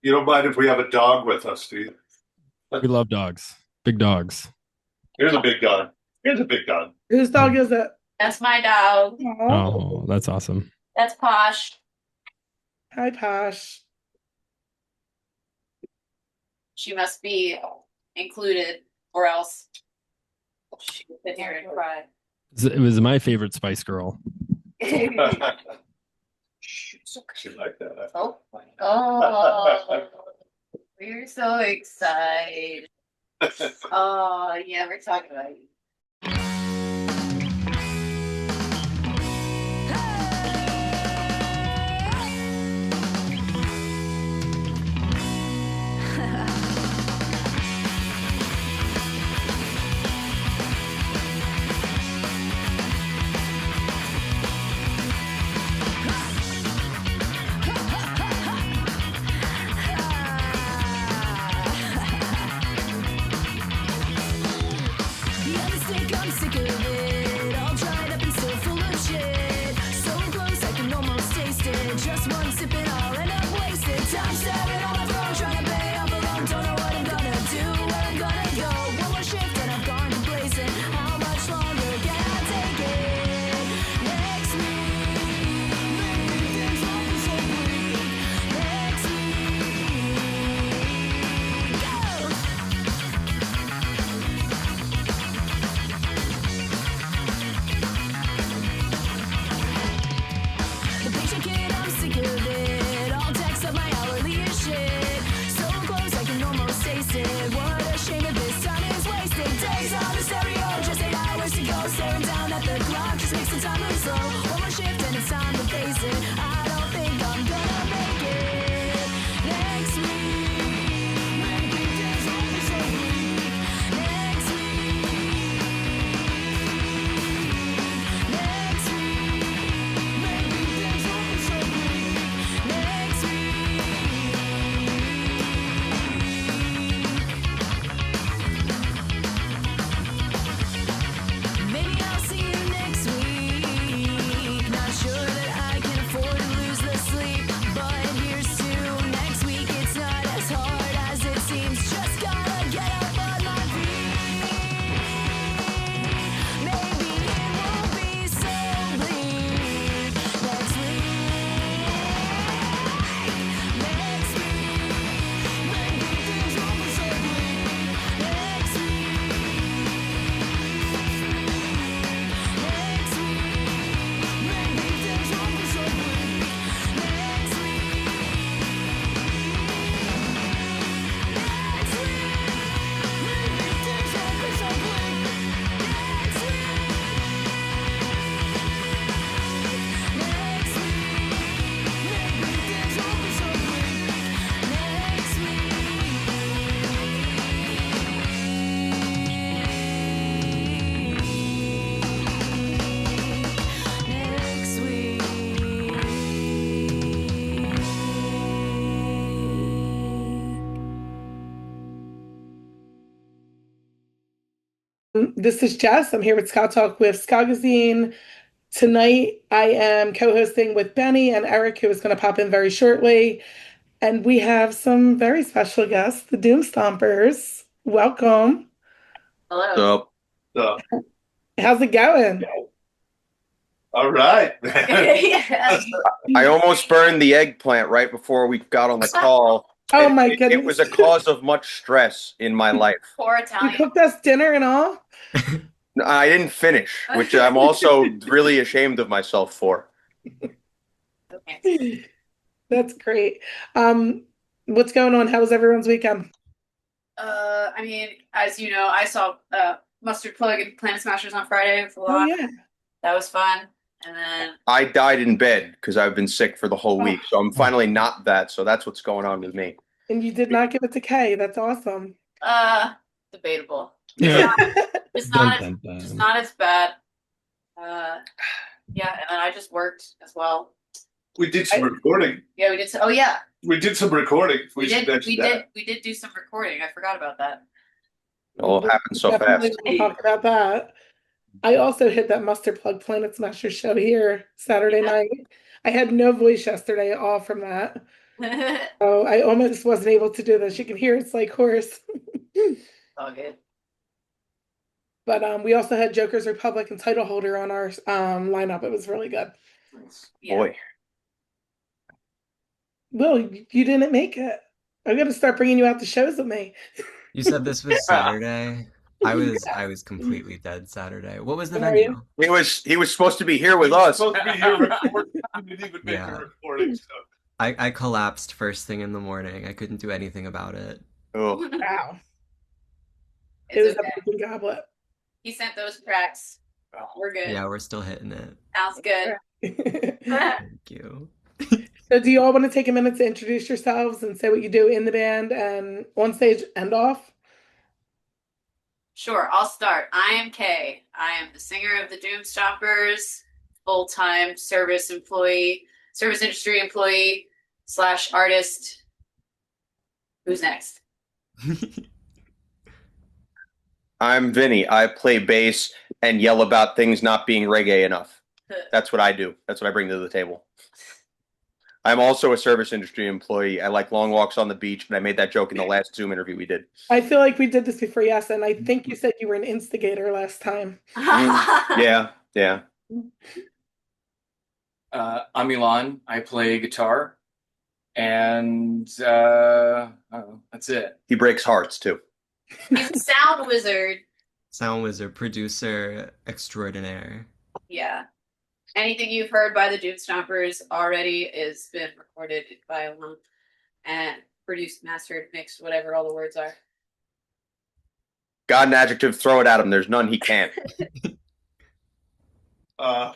You don't mind if we have a dog with us, do you? We love dogs. Big dogs. Here's a big dog. Here's a big dog. Whose dog is it? That's my dog. Aw. Oh, that's awesome. That's Posh. Hi, Posh. She must be included, or else she would sit here and cry. It was my favorite Spice Girl. She like that. Oh, oh, we're so excited. Oh, yeah, we're talking about you. I'm sick of it, all dried up and still full of shit. So close I can almost taste it. Just one sip and I'll end up wasted. Time staring on my phone, trying to pay off a loan. Don't know what I'm gonna do, where I'm gonna go. One more shift and I've gone complacent. How much longer can I take it? Next week, maybe things won't be so bleak. Next week, go! The patient kid, I'm sick of it. All text up my hourly is shit. So close, I can almost taste it. What a shame that this time is wasted. Days on the stereo, just 8 hours to go. Staring down at the clock, just makes the time move slow. One more shift and it's time to face it. I don't think I'm gonna make it. Next week, maybe things won't be so bleak. Next week, next week. Maybe things won't be so bleak next week. Maybe I'll see you next week. Not sure that I can afford to lose the sleep, but here's to next week. It's not as hard as it seems. Just gotta get up on my feet. Maybe it won't be so bleak next week. Next week, maybe things won't be so bleak next week. Next week, maybe things won't be so bleak next week. Next week, maybe things won't be so bleak next week. Next week, maybe things won't be so bleak This is Jess. I'm here with Ska Talk with Skagazine. Tonight, I am co-hosting with Benny and Eric, who is going to pop in very shortly. And we have some very special guests, the Doomstompers. Welcome. Hello. So, so, How's it going? all right. Yeah. I almost burned the eggplant right before we got on the call. Oh my It goodness. was a cause of much stress in my life. Poor You Italian. cooked us dinner and all? I didn't finish, which I'm also really ashamed of myself for. Okay. That's great. What's going on? How was everyone's weekend? I mean, as you know, I saw Mustard Plug and Planet Smashers on Friday with a Oh lot. yeah. That was fun. And then I died in bed because I've been sick for the whole week. So I'm finally not that. So that's what's going on with me. And you did not give it to Kay. That's awesome. debatable. Yeah. It's Dun, not dun, dun. it's not as bad. Yeah, and then I just worked as well. We did some recording. Yeah, we did. Oh yeah, We did some recording. we should did. mention that. We did do some recording. I forgot about that. It all happened so Definitely fast. wanna talk about that. I also hit that Mustard Plug Planet Smasher show here Saturday night. I had no voice yesterday at all from that. Oh, I almost wasn't able to do this. You can hear it's like hoarse. All good. But we also had Joker's Republic and title holder on our lineup. It was really good. Yeah. Boy, Will, you didn't make it. I'm gonna start bringing you out to shows with me. You said this was Saturday. I was completely dead Saturday. What was the How are you? venue? he was supposed to be here with He was us. supposed to be here recording. He didn't even make Yeah. a recording. So. I collapsed first thing in the morning. I couldn't do anything about it. Oh, Wow. It was It's a okay. broken goblet. He sent those tracks. We're good. Yeah, we're still hitting it. Sounds good. Thank you. So do you all want to take a minute to introduce yourselves and say what you do in the band and on stage and off? Sure, I'll start. I am Kay. I am the singer of the Doomstompers, full-time service industry employee / artist. Who's next? I'm Vinny. I play bass and yell about things not being reggae enough. That's what I do. That's what I bring to the table. I'm also a service industry employee. I like long walks on the beach, and I made that joke in the last Zoom interview we did. I feel like we did this before, yes, and I think you said you were an instigator last time. Yeah. I'm Elon. I play guitar, and I don't know, that's it. He breaks hearts too. He's a sound wizard. Sound wizard, producer extraordinaire. Yeah. Anything you've heard by the Doomstompers already has been recorded by Alon and produced, mastered, mixed, whatever all the words are. Got an adjective, throw it at him. There's none he can't. I'm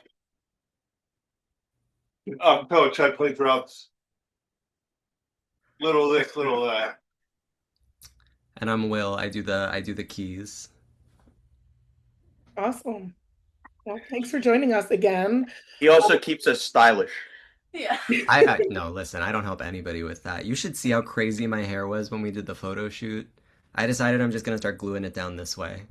Coach. I play drums. Little this, little that. And I'm Will. I do the keys. Awesome. Well, thanks for joining us again. He also keeps us stylish. Yeah. No, listen, I don't help anybody with that. You should see how crazy my hair was when we did the photo shoot. I decided I'm just gonna start gluing it down this way.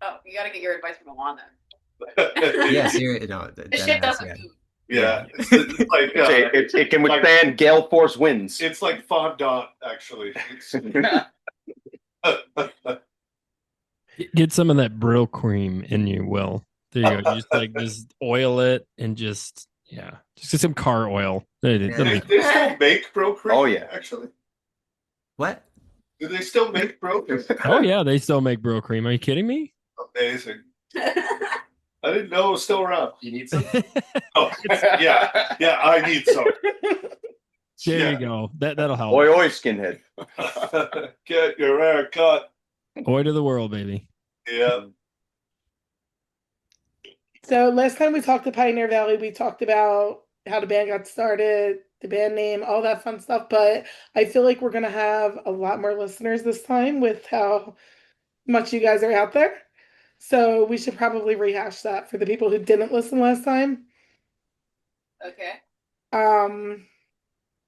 Oh, you gotta get your advice from Alon then. Yeah, seriously, no, This shit doesn't yeah. move. Yeah, it's like It can withstand gale force winds. it's like fondant, actually. Get some of that Brill cream in you, Will. There you go. You just oil it and just get some car oil. Do they still make Bro Cream? Oh, yeah. Actually, What? do they still make Bro Cream? Oh yeah, they still make Brill cream. Are you kidding me? Amazing. I didn't know it was still around. You need some? Oh, yeah, I need some. There you go. That'll help. Oi, oi, skinhead. Get your hair cut. Oi to the world, baby. Yeah. So last time we talked to Pioneer Valley, we talked about how the band got started, the band name, all that fun stuff. But I feel like we're going to have a lot more listeners this time with how much you guys are out there. So we should probably rehash that for the people who didn't listen last time. Okay.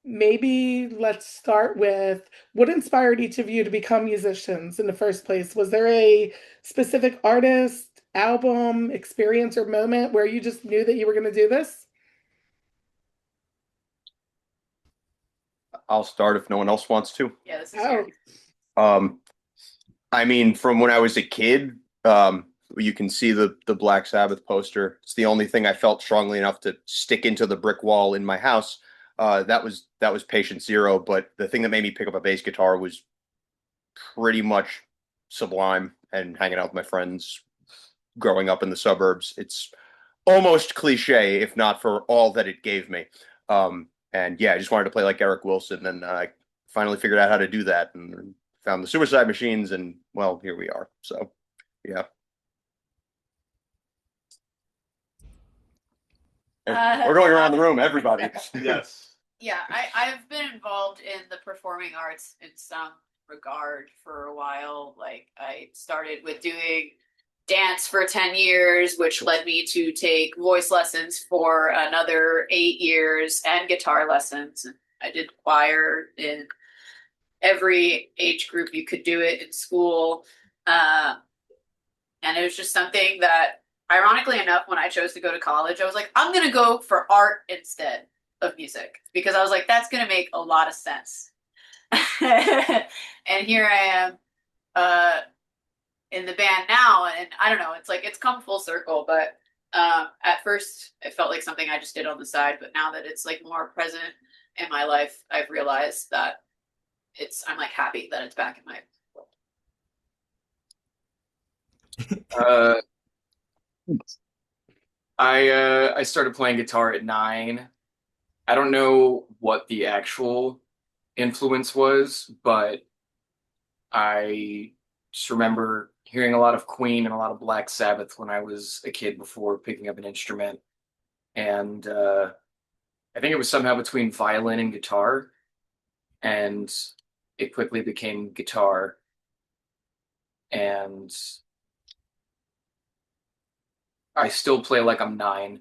Maybe let's start with what inspired each of you to become musicians in the first place? Was there a specific artist, album, experience, or moment where you just knew that you were going to do this? I'll start if no one else wants to. Yeah, this is Oh, serious. I mean, from when I was a kid, you can see the Black Sabbath poster. It's the only thing I felt strongly enough to stick into the brick wall in my house. That was Patient Zero, but the thing that made me pick up a bass guitar was pretty much Sublime and hanging out with my friends growing up in the suburbs. It's almost cliche, if not for all that it gave me. And yeah, I just wanted to play like Eric Wilson, and I finally figured out how to do that and found the Suicide Machines, and well, here we are. So yeah. We're going around the room, everybody. Yes. Yeah, I've been involved in the performing arts in some regard for a while. Like, I started with doing dance for 10 years, which led me to take voice lessons for another 8 years and guitar lessons. I did choir in every age group you could do it in school. And it was just something that, ironically enough, when I chose to go to college, I was like, I'm going to go for art instead. of music because I was like, that's going to make a lot of sense. And here I am in the band now, and I don't know, it's like it's come full circle, but at first it felt like something I just did on the side, but now that it's like more present in my life, I've realized that I'm like happy that it's back in my I started playing guitar at 9. I don't know what the actual influence was, but I just remember hearing a lot of Queen and a lot of Black Sabbath when I was a kid before picking up an instrument. And I think it was somehow between violin and guitar, and it quickly became guitar. And I still play like I'm 9,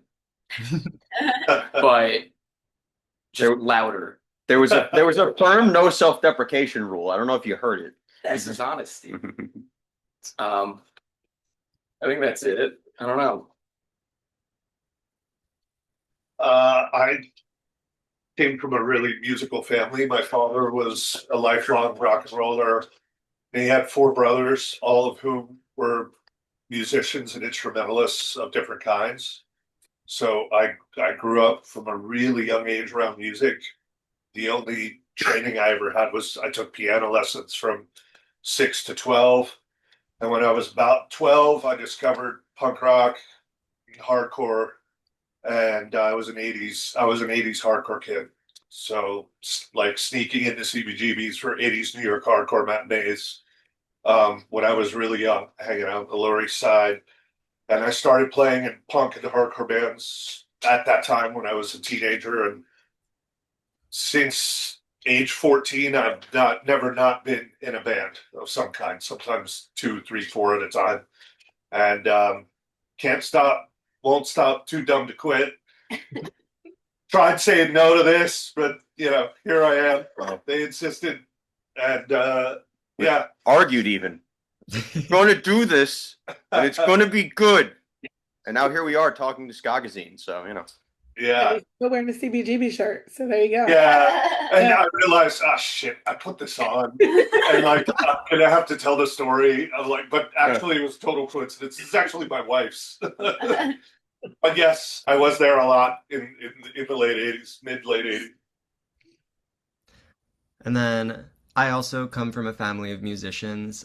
but just louder. There was a firm no self-deprecation rule. I don't know if you heard it. This is honesty. I think that's it. I don't know. I came from a really musical family. My father was a lifelong rock and roller. And he had 4 brothers, all of whom were musicians and instrumentalists of different kinds. So I grew up from a really young age around music. The only training I ever had was I took piano lessons from 6 to 12. And when I was about 12, I discovered punk rock, hardcore, and I was an 80s hardcore kid. So like sneaking into CBGBs for 80s New York hardcore matinees when I was really young, hanging out on the Lower East Side. And I started playing in punk and hardcore bands at that time when I was a teenager. And since age 14, I've never not been in a band of some kind, sometimes 2, 3, 4 at a time. And can't stop, won't stop, too dumb to quit. Tried saying no to this, but here I am. They insisted. And yeah. Argued even. Going to do this, and it's going to be good. And now here we are talking to Ska Gazine, so Yeah. Still wearing a CBGB shirt, so there you go. Yeah. And I realized, shit, I put this on. And like, I'm gonna have to tell the story. I'm like, but actually it was total coincidence. It's actually my wife's. But yes, I was there a lot in the late 80s, mid-late 80s. And then I also come from a family of musicians,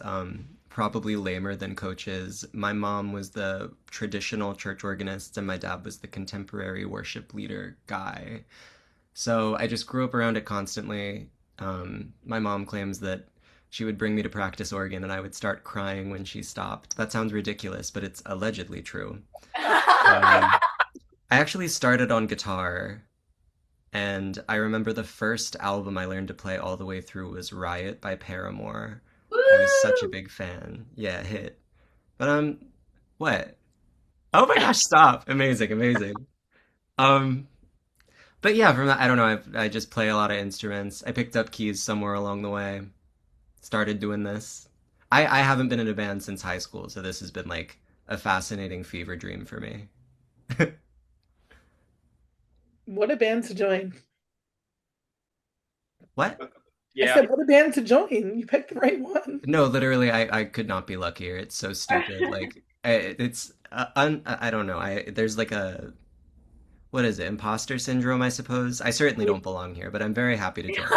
probably lamer than coaches. My mom was the traditional church organist, and my dad was the contemporary worship leader guy. So I just grew up around it constantly. My mom claims that she would bring me to practice organ, and I would start crying when she stopped. That sounds ridiculous, but it's allegedly true. I actually started on guitar. And I remember the first album I learned to play all the way through was Riot by Paramore. Woo! I was such a big fan. Yeah, hit. But what? Oh my gosh, stop. Amazing, amazing. But yeah, from that, I don't know, I just play a lot of instruments. I picked up keys somewhere along the way. Started doing this. I haven't been in a band since high school, so this has been like a fascinating fever dream for me. What a band to join. What? I said, what a band to join. You picked the right one. No, literally, I could not be luckier. It's so stupid. Like, it's, I don't know. There's like what is it? Imposter syndrome, I suppose. I certainly don't belong here, but I'm very happy to join.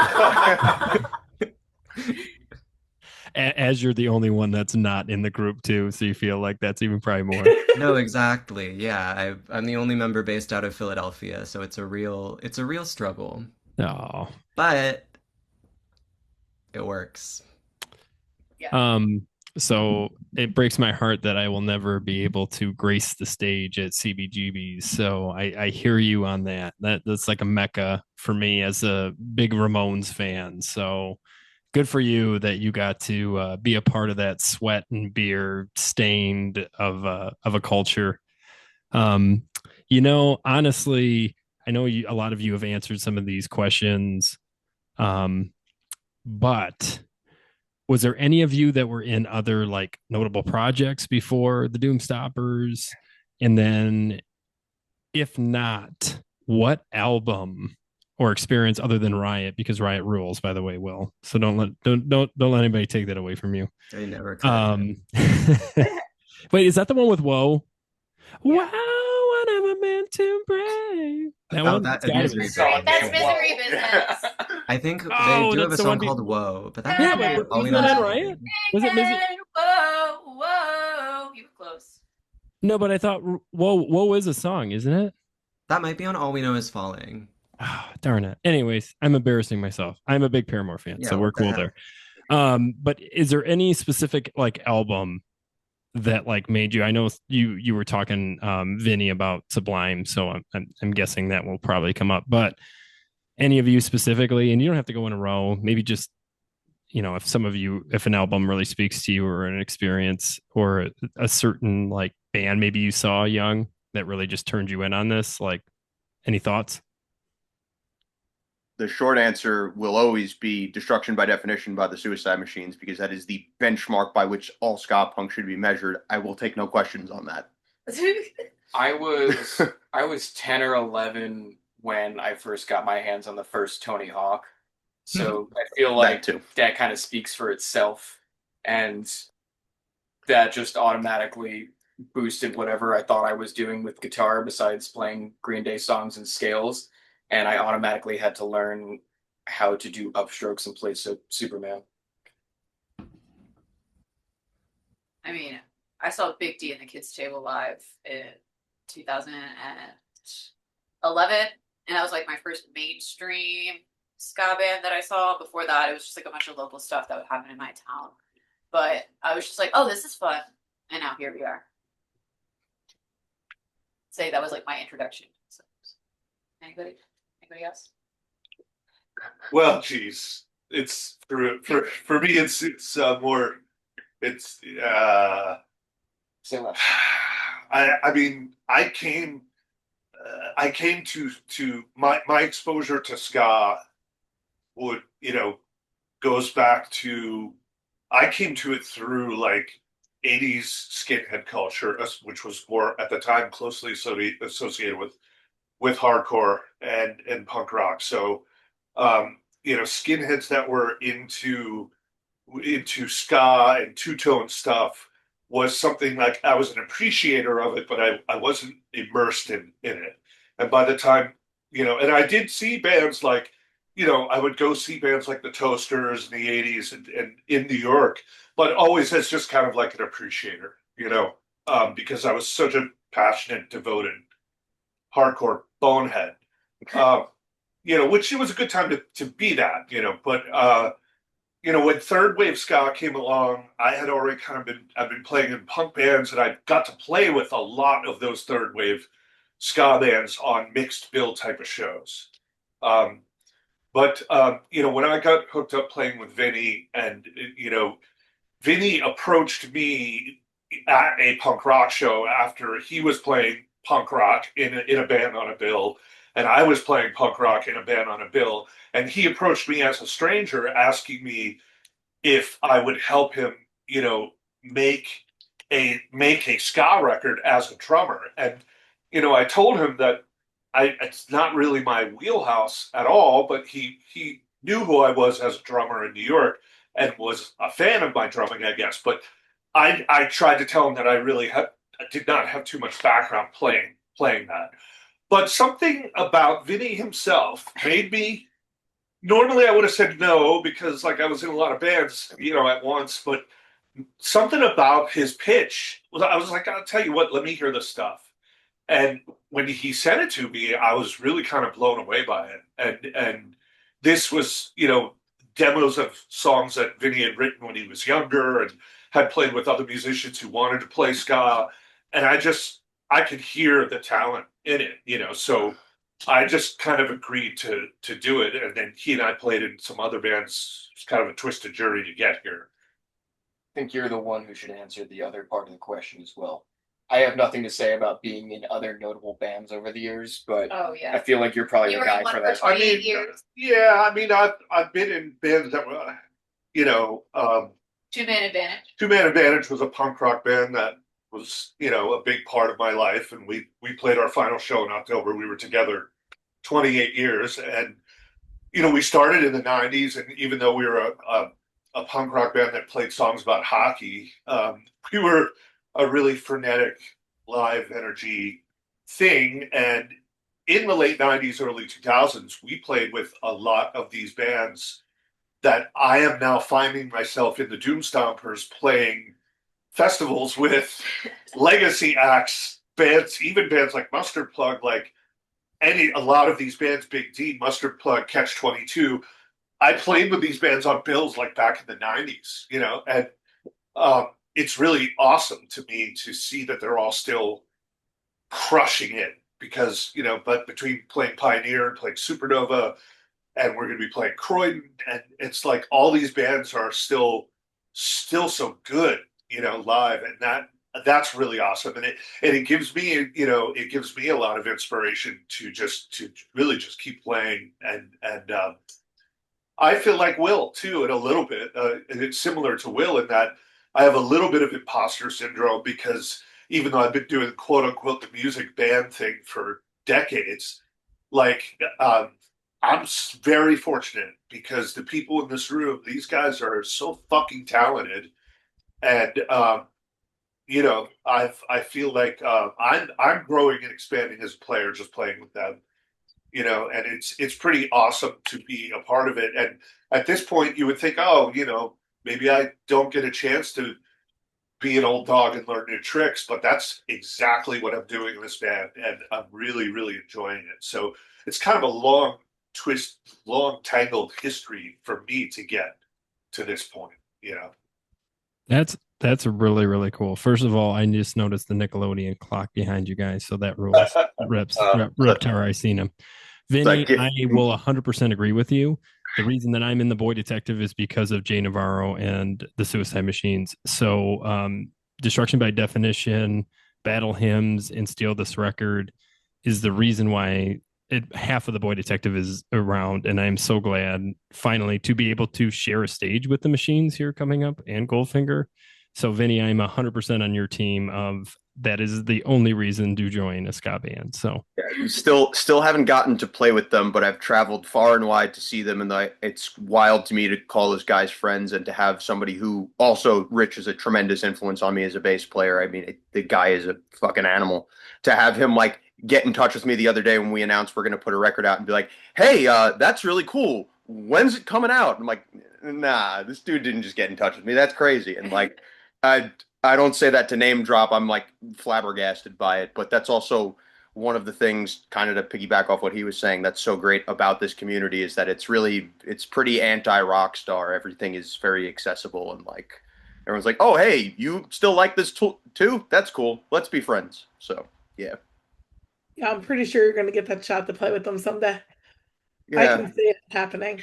As you're the only one that's not in the group too, so you feel like that's even probably more. No, exactly. Yeah, I'm the only member based out of Philadelphia, so it's a real struggle. Oh. But it works. Yeah. So it breaks my heart that I will never be able to grace the stage at CBGB's. So I hear you on that. That's like a mecca for me as a big Ramones fan. So good for you that you got to be a part of that sweat and beer stained of a culture. Honestly, I know a lot of you have answered some of these questions, but was there any of you that were in other like notable projects before the Doomstompers? And then if not, what album or experience other than Riot, because Riot rules, by the way, Will. So don't let anybody take that away from you. I never could. Wait, is that the one with Woe? Yeah. Wow, I never meant to break. That one? That It's gotta Misery be. Business. That's Misery Business. I think Oh, they do have a that's the song one called Whoa, but that Yeah, might be but All We wasn't Know Is that Falling. Riot? Was it Misery? Whoa, whoa. You were close. No, but I thought Woe is a song, isn't it? That might be on All We Know Is Falling. Oh, darn it. Anyways, I'm embarrassing myself. I'm a big Paramore fan, so Yeah, we're what the cool heck? there. But is there any specific like album that like made you? I know you were talking Vinny about Sublime, so I'm guessing that will probably come up. But any of you specifically, and you don't have to go in a row, maybe just if an album really speaks to you, or an experience, or a certain like band maybe you saw young that really just turned you in on this, like any thoughts? The short answer will always be Destruction by Definition by the Suicide Machines, because that is the benchmark by which all ska punk should be measured. I will take no questions on that. I was 10 or 11 when I first got my hands on the first Tony Hawk. So I feel like that kind of speaks for itself, and that just automatically boosted whatever I thought I was doing with guitar besides playing Green Day songs and scales, and I automatically had to learn how to do upstrokes and play Superman. I mean, I saw Big D and the Kids Table live in 2011, and that was like my first mainstream ska band that I saw. Before that, it was just like a bunch of local stuff that would happen in my town. But I was just like, oh, this is fun. And now here we are. Say that was like my introduction. So, anybody else? Well, geez, it's for me. It's more. It's Say less. I mean, I came to my exposure to ska would, goes back to, I came to it through like 80s skinhead culture, which was more at the time closely associated with hardcore and punk rock. So, skinheads that were into ska and two-tone stuff was something like, I was an appreciator of it, but I wasn't immersed in it. And by the time, and I did see bands like, I would go see bands like the Toasters in the 80s and in New York, but always as just kind of like an appreciator, because I was such a passionate, devoted, hardcore bonehead, which it was a good time to be that, but, when third wave ska came along, I had already I've been playing in punk bands, and I got to play with a lot of those third wave ska bands on mixed bill type of shows. But when I got hooked up playing with Vinny, and, Vinny approached me at a punk rock show after he was playing punk rock in a band on a bill, and I was playing punk rock in a band on a bill. And he approached me as a stranger, asking me if I would help him, make a ska record as a drummer. And, I told him that it's not really my wheelhouse at all, but he knew who I was as a drummer in New York and was a fan of my drumming, I guess. But I tried to tell him that I did not have too much background playing that. But something about Vinny himself made me. Normally, I would have said no, because like I was in a lot of bands, at once. But something about his pitch I was like, I'll tell you what, let me hear this stuff. And when he sent it to me, I was really kind of blown away by it. And this was, demos of songs that Vinny had written when he was younger and had played with other musicians who wanted to play ska. And I could hear the talent in it, so I just kind of agreed to do it. And then he and I played in some other bands. It's kind of a twisted journey to get here. I think you're the one who should answer the other part of the question as well. I have nothing to say about being in other notable bands over the years, but Oh yeah. I feel like you're probably You the were in guy for one that. for 28 years. I've been in bands that were, Two Man Advantage. Two Man Advantage was a punk rock band that was, a big part of my life. And we played our final show in October. We were together 28 years. And, we started in the '90s, and even though we were a punk rock band that played songs about hockey, we were a really frenetic live energy thing. And in the late '90s, early 2000s, we played with a lot of these bands that I am now finding myself in the Doomstompers playing festivals with legacy acts, bands, even bands like Mustard Plug, like a lot of these bands, Big D, Mustard Plug, Catch 22. I played with these bands on bills like back in the '90s, and it's really awesome to me to see that they're all still crushing it because, but between playing Pioneer and playing Supernova, and we're going to be playing Croydon, and it's like all these bands are still so good, live, and that's really awesome, and it gives me, it gives me a lot of inspiration to really just keep playing, and I feel like Will too, in a little bit, and it's similar to Will in that I have a little bit of imposter syndrome because even though I've been doing quote unquote the music band thing for decades, like I'm very fortunate because the people in this room, these guys are so fucking talented, and I feel like I'm growing and expanding as a player just playing with them, and it's pretty awesome to be a part of it. And at this point, you would think, oh, maybe I don't get a chance to be an old dog and learn new tricks, but that's exactly what I'm doing in this band, and I'm really, really enjoying it. So it's kind of a long tangled history for me to get to this point. That's really, really cool. First of all, I just noticed the Nickelodeon clock behind you guys, so that rules. Reptar, I seen him. Vinny, I will 100% agree with you. The reason that I'm in the Boy Detective is because of Jay Navarro and the Suicide Machines. So, Destruction by Definition, Battle Hymns, and Steal This Record is the reason why half of the Boy Detective is around, and I'm so glad finally to be able to share a stage with the Machines here coming up and Goldfinger. So, Vinny, I'm 100% on your team of that is the only reason to join a ska band. So, yeah, still haven't gotten to play with them, but I've traveled far and wide to see them, and it's wild to me to call those guys friends and to have somebody who also Rich is a tremendous influence on me as a bass player. I mean, the guy is a fucking animal. To have him like get in touch with me the other day when we announced we're going to put a record out and be like, hey, that's really cool. When's it coming out? I'm like, nah, this dude didn't just get in touch with me. That's crazy. And like, I don't say that to name drop. I'm like flabbergasted by it, but that's also one of the things kind of to piggyback off what he was saying. That's so great about this community is that it's pretty anti-rock star. Everything is very accessible and like everyone's like, oh, hey, you still like this too? That's cool. Let's be friends. So yeah. Yeah, I'm pretty sure you're going to get that shot to play with them someday. Yeah. I can see it happening.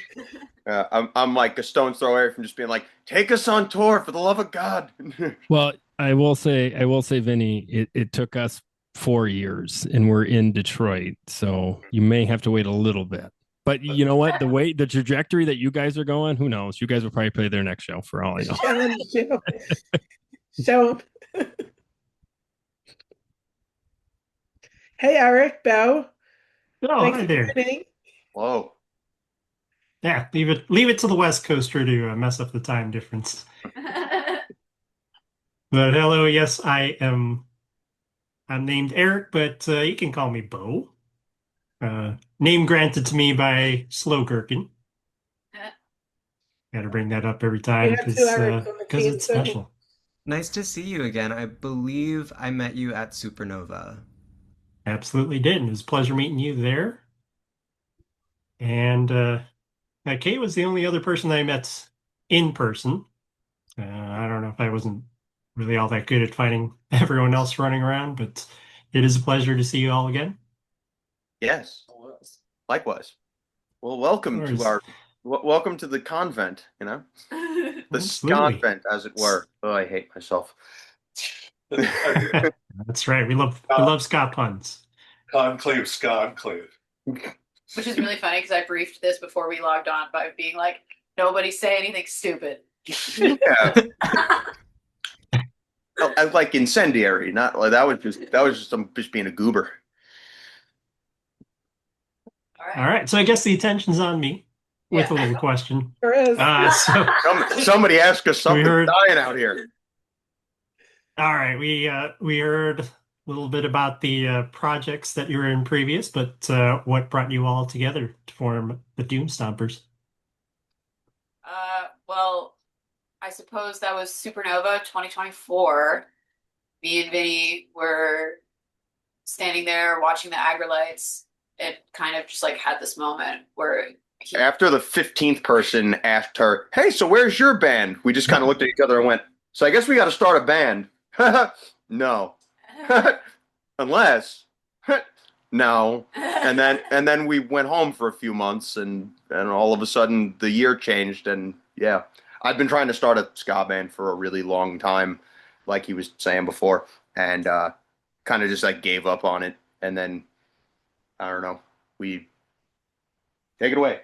I'm like a stone's throw away from just being like, take us on tour for the love of God. Well, I will say, Vinny, it took us 4 years and we're in Detroit. So you may have to wait a little bit. But you know what? The trajectory that you guys are going, who knows? You guys will probably play their next show for all I know. Show up. Hey, Eric, Bo. Oh, hi there. Whoa. Yeah, leave it to the West Coaster to mess up the time difference. But hello, yes, I'm named Eric, but you can call me Bo. Name granted to me by Slow Gherkin. Got to bring that up every time because it's special. Nice to see you again. I believe I met you at Supernova. Absolutely did. And it was a pleasure meeting you there. And Kate was the only other person I met in person. I don't know if I wasn't really all that good at finding everyone else running around, but it is a pleasure to see you all again. Yes, likewise. Well, welcome to the convent, the convent, as it were. Oh, I hate myself. That's right. We love ska puns. Conclave, ska enclave. Which is really funny because I briefed this before we logged on by being like, nobody say anything stupid. Yeah. I like incendiary, not like that was just I'm just being a goober. All right. So I guess the attention's on me. with a Yeah. little question. There is. So Somebody ask us something heard- dying out here. all right, we heard a little bit about the projects that you were in previous, but what brought you all together to form the Doomstompers? Well, I suppose that was Supernova 2024. Me and Vinny were standing there watching the Agrolites and kind of just like had this moment where After the 15th person asked her, "Hey, so where's your band?" We just kind of looked at each other and went, "So I guess we got to start a band." No. Unless no. And then we went home for a few months and all of a sudden the year changed and yeah. I've been trying to start a ska band for a really long time, like he was saying before, and kind of just like gave up on it. And then I don't know. We take it away.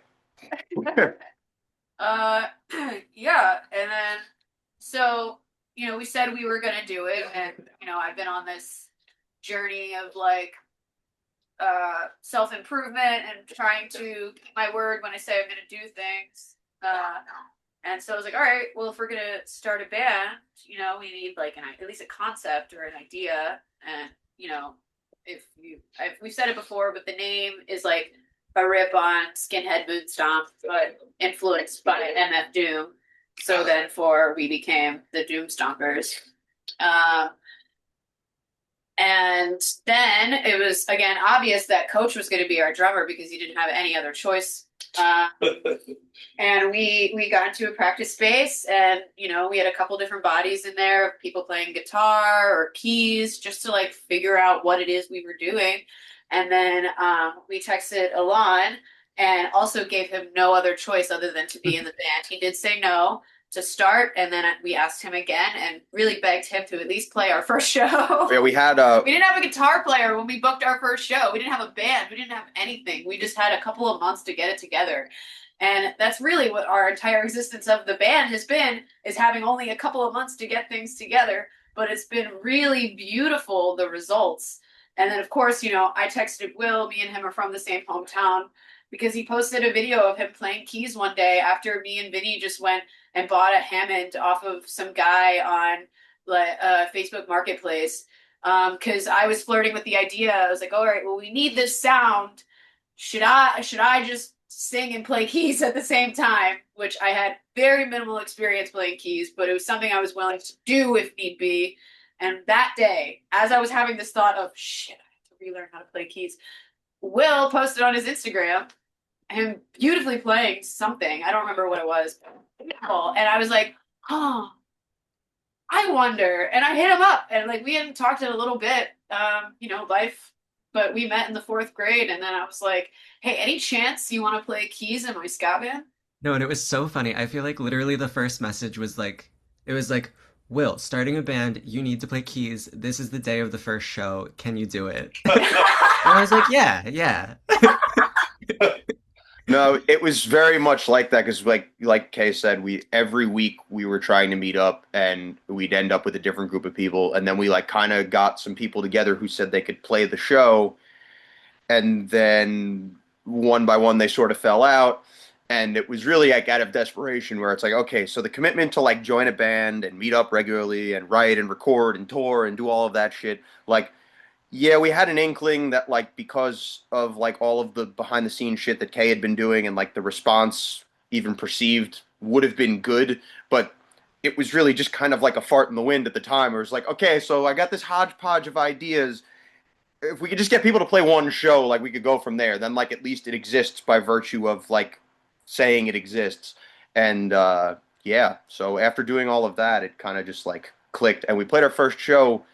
Yeah, and then so we said we were gonna do it, and I've been on this journey of like self-improvement and trying to keep my word when I say I'm gonna do things. And so I was like, all right, well, if we're gonna start a band, we need like at least a concept or an idea. And we've said it before, but the name is like a rip on Skinhead Moonstomp, but influenced by MF Doom. So then we became the Doomstompers. And then it was again obvious that Coach was going to be our drummer because he didn't have any other choice. And we got into a practice space, and we had a couple different bodies in there of people playing guitar or keys just to like figure out what it is we were doing. And then we texted Alon and also gave him no other choice other than to be in the band. He did say no to start, and then we asked him again and really begged him to at least play our first show. Yeah, we didn't have a guitar player when we booked our first show. We didn't have a band. We didn't have anything. We just had a couple of months to get it together. And that's really what our entire existence of the band has been, is having only a couple of months to get things together. But it's been really beautiful, the results. And then, of course, I texted Will. Me and him are from the same hometown, because he posted a video of him playing keys one day after me and Vinny just went and bought a Hammond off of some guy on Facebook Marketplace. Because I was flirting with the idea. I was like, all right, well, we need this sound. Should I just sing and play keys at the same time? Which I had very minimal experience playing keys, but it was something I was willing to do if need be. And that day, as I was having this thought of, shit, I have to relearn how to play keys, Will posted on his Instagram him beautifully playing something. I don't remember what it was. And I was like, oh, I wonder. And I hit him up, and like we hadn't talked in a little bit, life, but we met in the 4th grade. And then I was like, hey, any chance you want to play keys in my ska band? No, and it was so funny. I feel like literally the first message was like, Will, starting a band, you need to play keys. This is the day of the first show. Can you do it? And I was like, yeah. No, it was very much like that because, like Kay said, every week we were trying to meet up, and we'd end up with a different group of people, and then we kind of got some people together who said they could play the show, and then one by one they sort of fell out, and it was really out of desperation where it's like, okay, so the commitment to join a band and meet up regularly and write and record and tour and do all of that shit, yeah, we had an inkling that because of all of the behind the scenes shit that Kay had been doing, and the response even perceived would have been good, but it was really just kind of like a fart in the wind at the time. Where it was like, okay, so I got this hodgepodge of ideas. If we could just get people to play one show, we could go from there. Then at least it exists by virtue of saying it exists. And yeah, so after doing all of that, it kind of just clicked, and we played our first show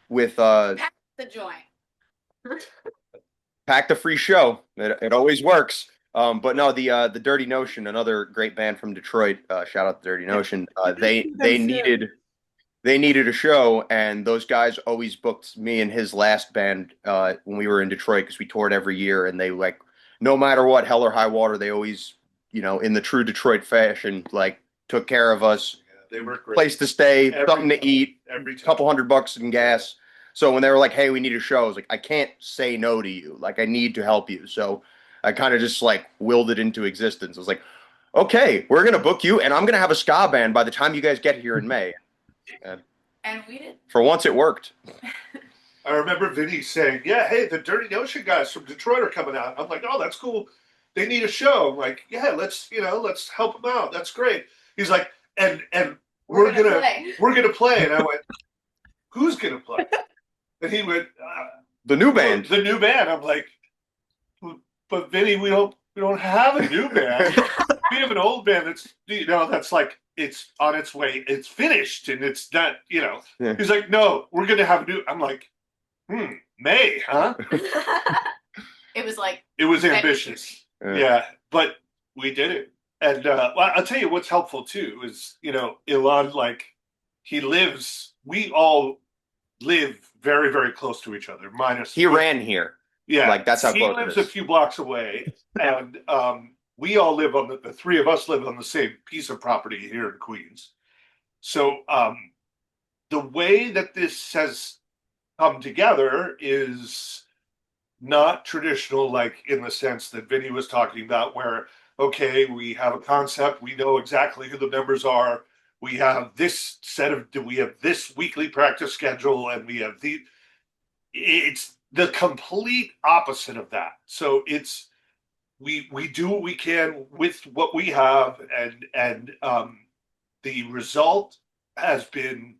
with The joint. packed a free show. It always works. But no, the Dirty Notion, another great band from Detroit. Shout out to Dirty Notion. They needed a show, and those guys always booked me and his last band when we were in Detroit, because we toured every year, and they no matter what, hell or high water, they always in the true Detroit fashion took care of us. Yeah, they were great. Place to stay, something to eat, Every time. couple $100 in gas. So when they were like, hey, we need a show, I was like, I can't say no to you. I need to help you. So I kind of just willed it into existence. I was like, okay, we're gonna book you, and I'm gonna have a ska band by the time you guys get here in May. And we did. For once, it worked. I remember Vinny saying, "Yeah, hey, the Dirty Ocean guys from Detroit are coming out." I'm like, "Oh, that's cool. They need a show." I'm like, "Yeah, let's help them out. That's great." He's like, "And we're gonna play." And I went, "Who's gonna play?" And he went, The new band. The new band. I'm like, "But Vinny, we don't have a new band. We have an old band that's like it's on its way. It's finished and it's not, Yeah. He's like, "No, we're gonna have a new." I'm like, May, huh? It was like it was ambitious. Yeah, but we did it. And I'll tell you what's helpful too is, Ilan, like we all live very, very close to each other, minus he ran here. Yeah. Like that's how he close lives it is. a few blocks away. And we all live on the three of us live on the same piece of property here in Queens. So the way that this has come together is not traditional, like in the sense that Vinny was talking about, where, okay, we have a concept, we know exactly who the members are, we have this weekly practice schedule, and it's the complete opposite of that. So we do what we can with what we have, and the result has been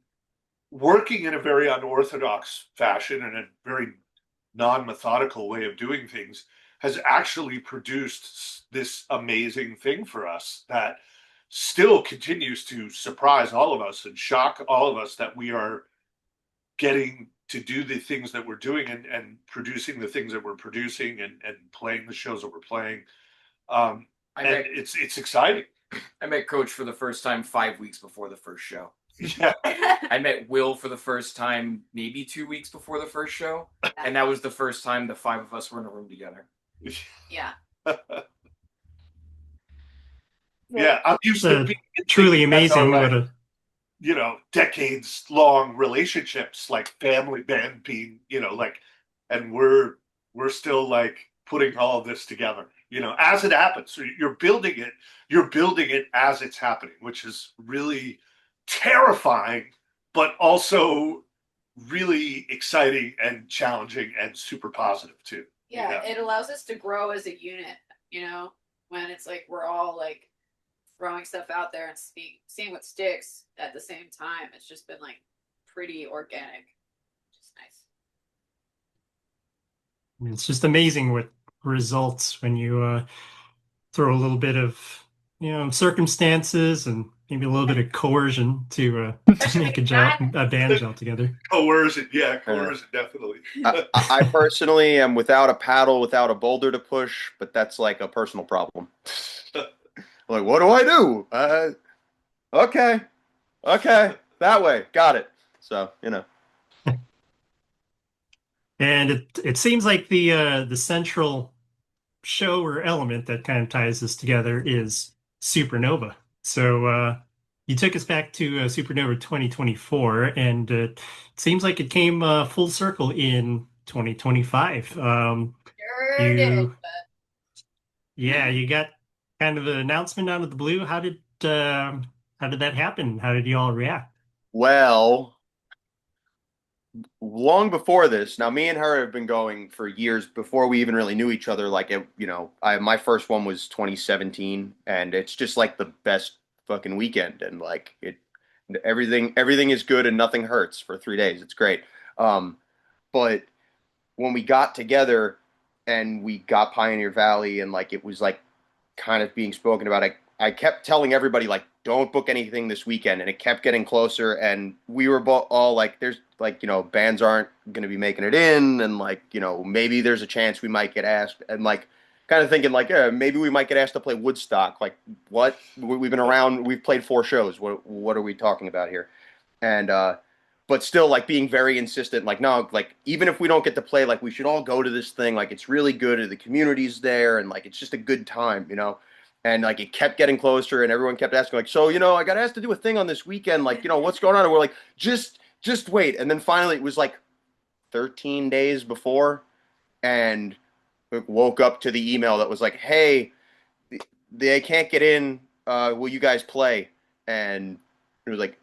working in a very unorthodox fashion and a very non-methodical way of doing things has actually produced this amazing thing for us that still continues to surprise all of us and shock all of us, that we are getting to do the things that we're doing and producing the things that we're producing and playing the shows that we're playing. It's exciting. I met Coach for the first time 5 weeks before the first show. Yeah. I met Will for the first time maybe 2 weeks before the first show, and that was the first time the five of us were in a room together. Yeah. Yeah, I'm used to being truly amazing. What a decades long relationships, like family band being, and we're still like putting all of this together, as it happens. So you're building it as it's happening, which is really terrifying, but also really exciting and challenging and super positive too. Yeah, it allows us to grow as a unit, when it's like we're all like throwing stuff out there and seeing what sticks at the same time. It's just been like pretty organic, which is nice. It's just amazing what results when you throw a little bit of circumstances and maybe a little bit of coercion to make a band gel together. Coercion, definitely. I personally am without a paddle, without a boulder to push, but that's like a personal problem. Like, what do I do? Okay, that way, got it. So And it seems like the central show or element that kind of ties this together is Supernova. So you took us back to Supernova 2024, and it seems like it came full circle in 2025. You got kind of an announcement out of the blue. How did that happen? How did you all react? Well, long before this, now me and her have been going for years before we even really knew each other. Like, my first one was 2017, and it's just like the best fucking weekend, and like everything is good and nothing hurts for 3 days. It's great. But when we got together and we got Pioneer Valley, and like it was like kind of being spoken about, I kept telling everybody, like, don't book anything this weekend, and it kept getting closer, and we were all like, there's like, bands aren't going to be making it in, and like, maybe there's a chance we might get asked, and like kind of thinking like, yeah, maybe we might get asked to play Woodstock. Like, what? We've been around, we've played 4 shows. What are we talking about here? And but still, like, being very insistent, like, no, like, even if we don't get to play, like, we should all go to this thing. Like, it's really good, and the community's there, and like, it's just a good time, And like, it kept getting closer, and everyone kept asking, like, so, I got asked to do a thing on this weekend, like, what's going on? And we're like, just wait. And then finally it was like 13 days before, and woke up to the email that was like, hey, they can't get in. Will you guys play? And it was like,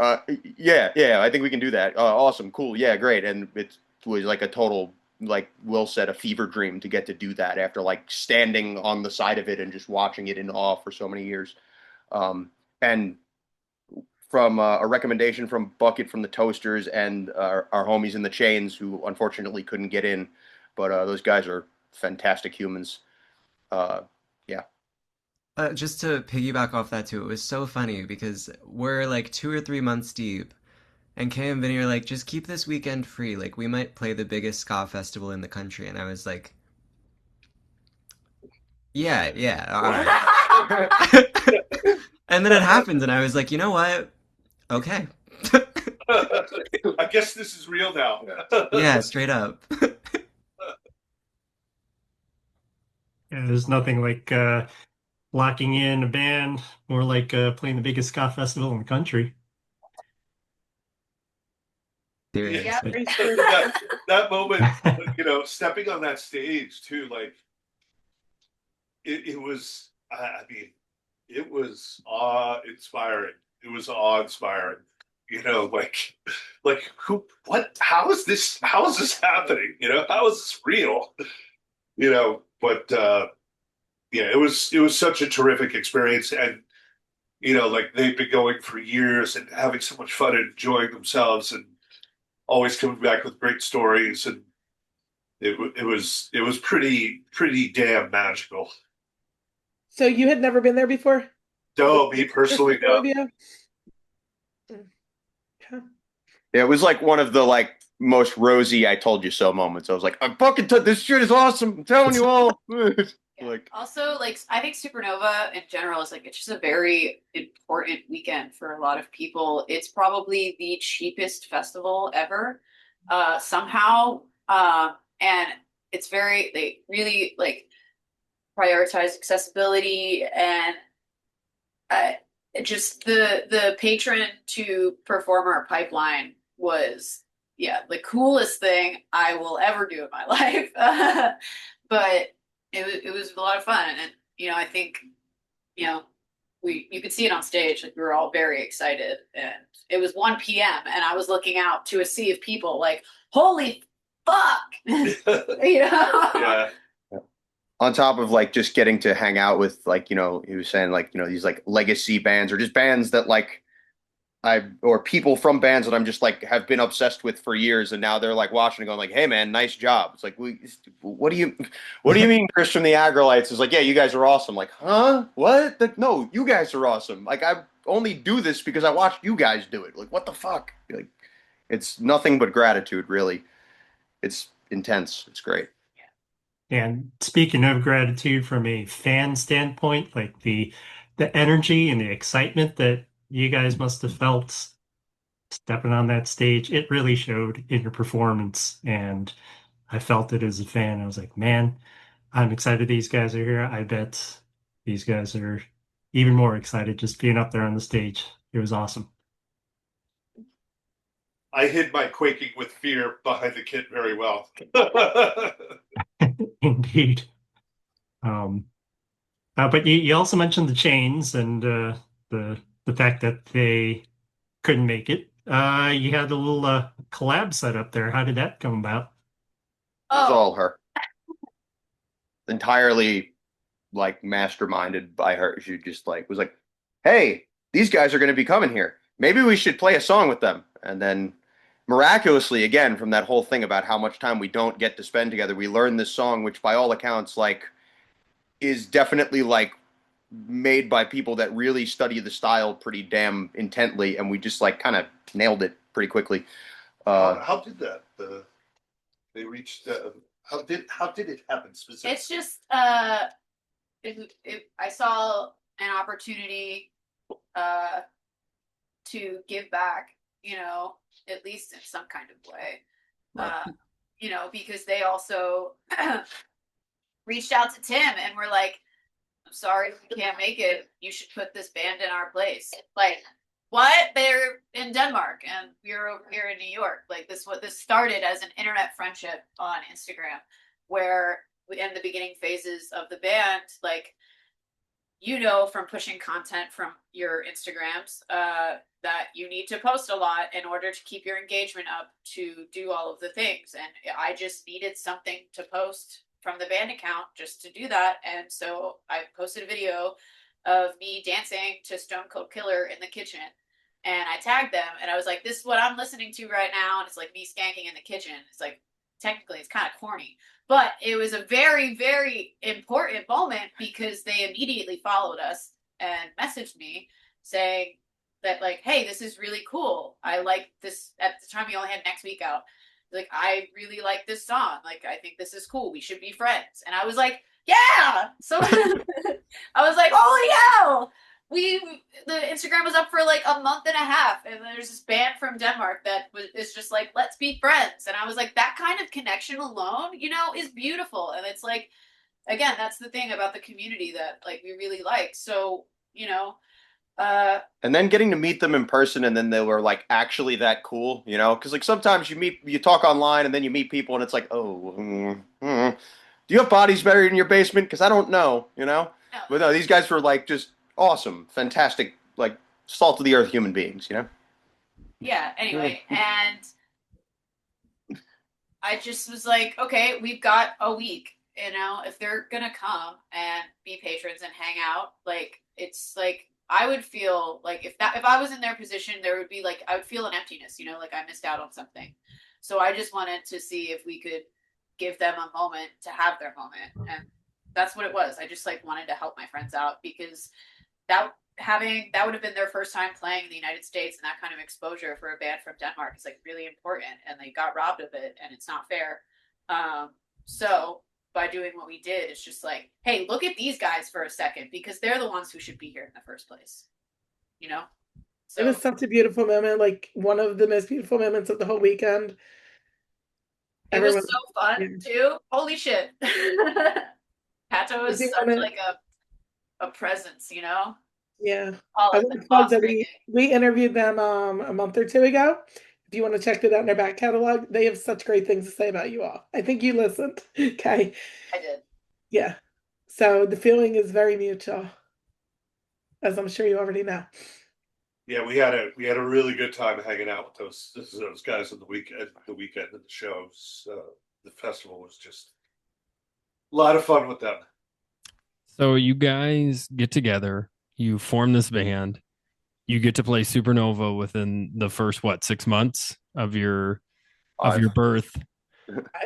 yeah, I think we can do that. Awesome, cool, yeah, great. And it was like a total, like Will said, a fever dream to get to do that after like standing on the side of it and just watching it in awe for so many years. And from a recommendation from Bucket from the Toasters and our homies in the Chains, who unfortunately couldn't get in, but those guys are fantastic humans. Yeah. Just to piggyback off that too, it was so funny because we're like 2 or 3 months deep, and Kay and Vinny are like, just keep this weekend free. Like, we might play the biggest ska festival in the country. And I was like, yeah, all right. And then it happened, and I was like, you know what? Okay. I guess this is real now. Yeah, straight up. Yeah, there's nothing like locking in a band, more like playing the biggest ska festival in the country. Yeah, Seriously. that moment, stepping on that stage too, like it was. I mean, it was awe-inspiring. It was awe-inspiring. Like who? What? How is this? How is this happening? How is this real? But yeah, it was such a terrific experience, and like they've been going for years and having so much fun and enjoying themselves, and always coming back with great stories, and it was pretty damn magical. So you had never been there before? No, me personally, no. Olivia? Yeah, it was like one of the like most rosy "I told you so" moments. I was like, "I'm fucking this shit is awesome. I'm telling you all." Like, also, like, I think Supernova in general is like, it's just a very important weekend for a lot of people. It's probably the cheapest festival ever, somehow. And it's they really like prioritize accessibility, and just the patron to performer pipeline was, yeah, the coolest thing I will ever do in my life. But it was a lot of fun, and I think you could see it on stage. Like, we were all very excited, and it was 1 p.m. and I was looking out to a sea of people, like, holy fuck, Yeah. on top of like just getting to hang out with like, he was saying like, these like legacy bands or just bands that like or people from bands that I'm just like have been obsessed with for years, and now they're like watching and going like, "Hey man, nice job." It's like, what do you mean, Chris from the Agrolites is like, "Yeah, you guys are awesome." Like, huh? What? No, you guys are awesome. Like, I only do this because I watched you guys do it. Like, what the fuck? Like, it's nothing but gratitude, really. It's intense. It's great. And speaking of gratitude from a fan standpoint, like the energy and the excitement that you guys must have felt stepping on that stage, it really showed in your performance. And I felt it as a fan. I was like, man, I'm excited these guys are here. I bet these guys are even more excited just being up there on the stage. It was awesome. I hid my quaking with fear behind the kit very well. Indeed. But you also mentioned the Chains and the fact that they couldn't make it. You had a little collab set up there. How did that come about? It was all her. Entirely like masterminded by her. She just like was like, "Hey, these guys are going to be coming here. Maybe we should play a song with them." And then miraculously, again, from that whole thing about how much time we don't get to spend together, we learned this song, which by all accounts, like, is definitely like made by people that really study the style pretty damn intently, and we just like kind of nailed it pretty quickly. How did that? They reached. How did it happen specifically? It's just I saw an opportunity to give back, at least in some kind of way. Because they also reached out to Tim and were like, "I'm sorry we can't make it. You should put this band in our place." Like, what? They're in Denmark and we're over here in New York. Like, this started as an internet friendship on Instagram, where in the beginning phases of the band, like, you know, from pushing content from your Instagrams, that you need to post a lot in order to keep your engagement up to do all of the things. And I just needed something to post from the band account just to do that. And so I posted a video of me dancing to Stone Cold Killer in the kitchen. And I tagged them and I was like, this is what I'm listening to right now. And it's like me skanking in the kitchen. It's like, technically, it's kind of corny. But it was a very, very important moment because they immediately followed us and messaged me saying that, like, hey, this is really cool. I like this. At the time, we only had Next Week out. Like, I really like this song. Like, I think this is cool. We should be friends. And I was like, yeah. So I was like, holy hell. The Instagram was up for like a month and a half, and there's this band from Denmark that is just like, let's be friends. And I was like, that kind of connection alone, you know, is beautiful. And it's like, again, that's the thing about the community that like we really like. So, you know, and then getting to meet them in person, and then they were like actually that cool, you know? Because like sometimes you talk online, and then you meet people, and it's like, oh, do you have bodies buried in your basement? Because I don't know, you know. No. But no, these guys were like just awesome, fantastic, like salt of the earth human beings, you know? Yeah, anyway, and I just was like, okay, we've got a week, you know, if they're gonna come and be patrons and hang out, like, it's like, I would feel like if I was in their position, there would be like, I would feel an emptiness, you know, like I missed out on something. So I just wanted to see if we could give them a moment to have their moment. And that's what it was. I just like wanted to help my friends out because that would have been their first time playing in the United States, and that kind of exposure for a band from Denmark is like really important, and they got robbed of it, and it's not fair. So by doing what we did, it's just like, hey, look at these guys for a second because they're the ones who should be here in the first place, you know. So It was such a beautiful moment, like one of the most beautiful moments of the whole weekend. it was Everyone, so fun too. Holy shit. Pato is such like a presence, you know. yeah. All I of want the to plug that boss we interviewed them a month or two ago. If you want to check it out in their back catalog, they have such great things to say about you all. I think you listened. Okay. I did. Yeah. So the feeling is very mutual, as I'm sure you already know. Yeah, we had a really good time hanging out with those guys on the weekend of the shows. The festival was just a lot of fun with them. So you guys get together, you form this band, you get to play Supernova within the first 6 months of your birth.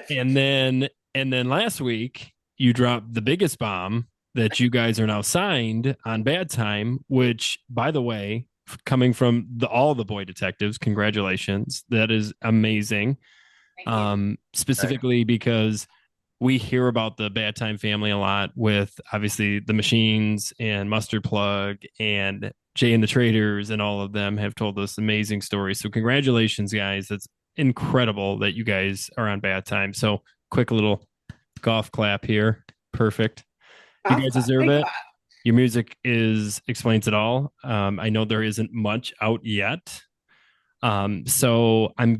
And then last week you dropped the biggest bomb that you guys are now signed on Bad Time, which, by the way, coming from all the boy detectives, congratulations. That is amazing. Specifically because we hear about the Bad Time family a lot with obviously the Machines and Mustard Plug and Jay and the Traders, and all of them have told us amazing stories. So congratulations, guys. It's incredible that you guys are on Bad Time. So quick little golf clap here. Perfect. You guys deserve it. Your music explains it all. I know there isn't much out yet. So I'm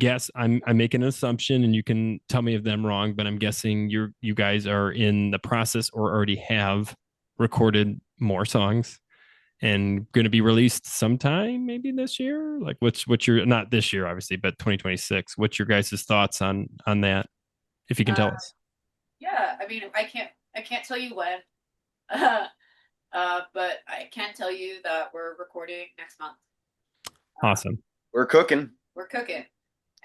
making an assumption, and you can tell me if I'm wrong, but I'm guessing you guys are in the process or already have recorded more songs and going to be released sometime maybe this year. Like what's your, not this year obviously, but 2026. What's your guys' thoughts on that? If you can tell us. Yeah, I mean, I can't tell you when, but I can tell you that we're recording next month. Awesome. We're cooking.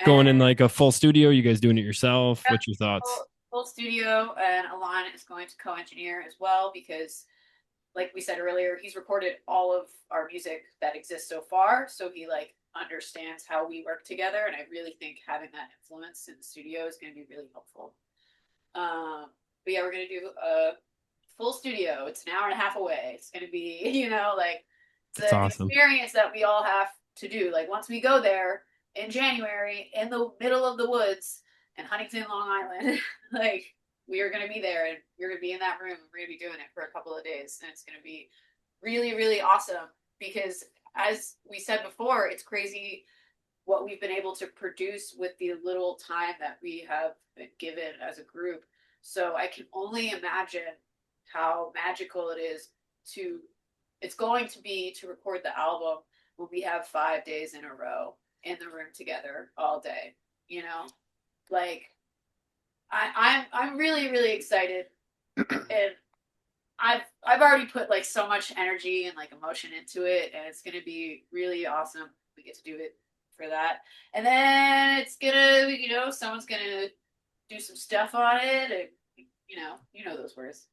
Going in like a full studio. You guys doing it yourself? What's your thoughts? Full studio, and Alon is going to co-engineer as well because, like we said earlier, he's recorded all of our music that exists so far, so he like understands how we work together, and I really think having that influence in the studio is going to be really helpful. But yeah, we're going to do a full studio. It's an hour and a half away. It's going to be, you know, like it's an awesome experience that we all have to do. Like once we go there in January in the middle of the woods in Huntington, Long Island, like we are going to be there, and you're going to be in that room, and we're going to be doing it for a couple of days, and it's going to be really, really awesome because, as we said before, it's crazy what we've been able to produce with the little time that we have been given as a group. So I can only imagine how magical it is to it's going to be to record the album when we have 5 days in a row in the room together all day. You know, like I'm really really excited, and I've already put like so much energy and like emotion into it, and it's gonna be really awesome. We get to do it for that, and then it's gonna, someone's gonna do some stuff on it. And, you know those words.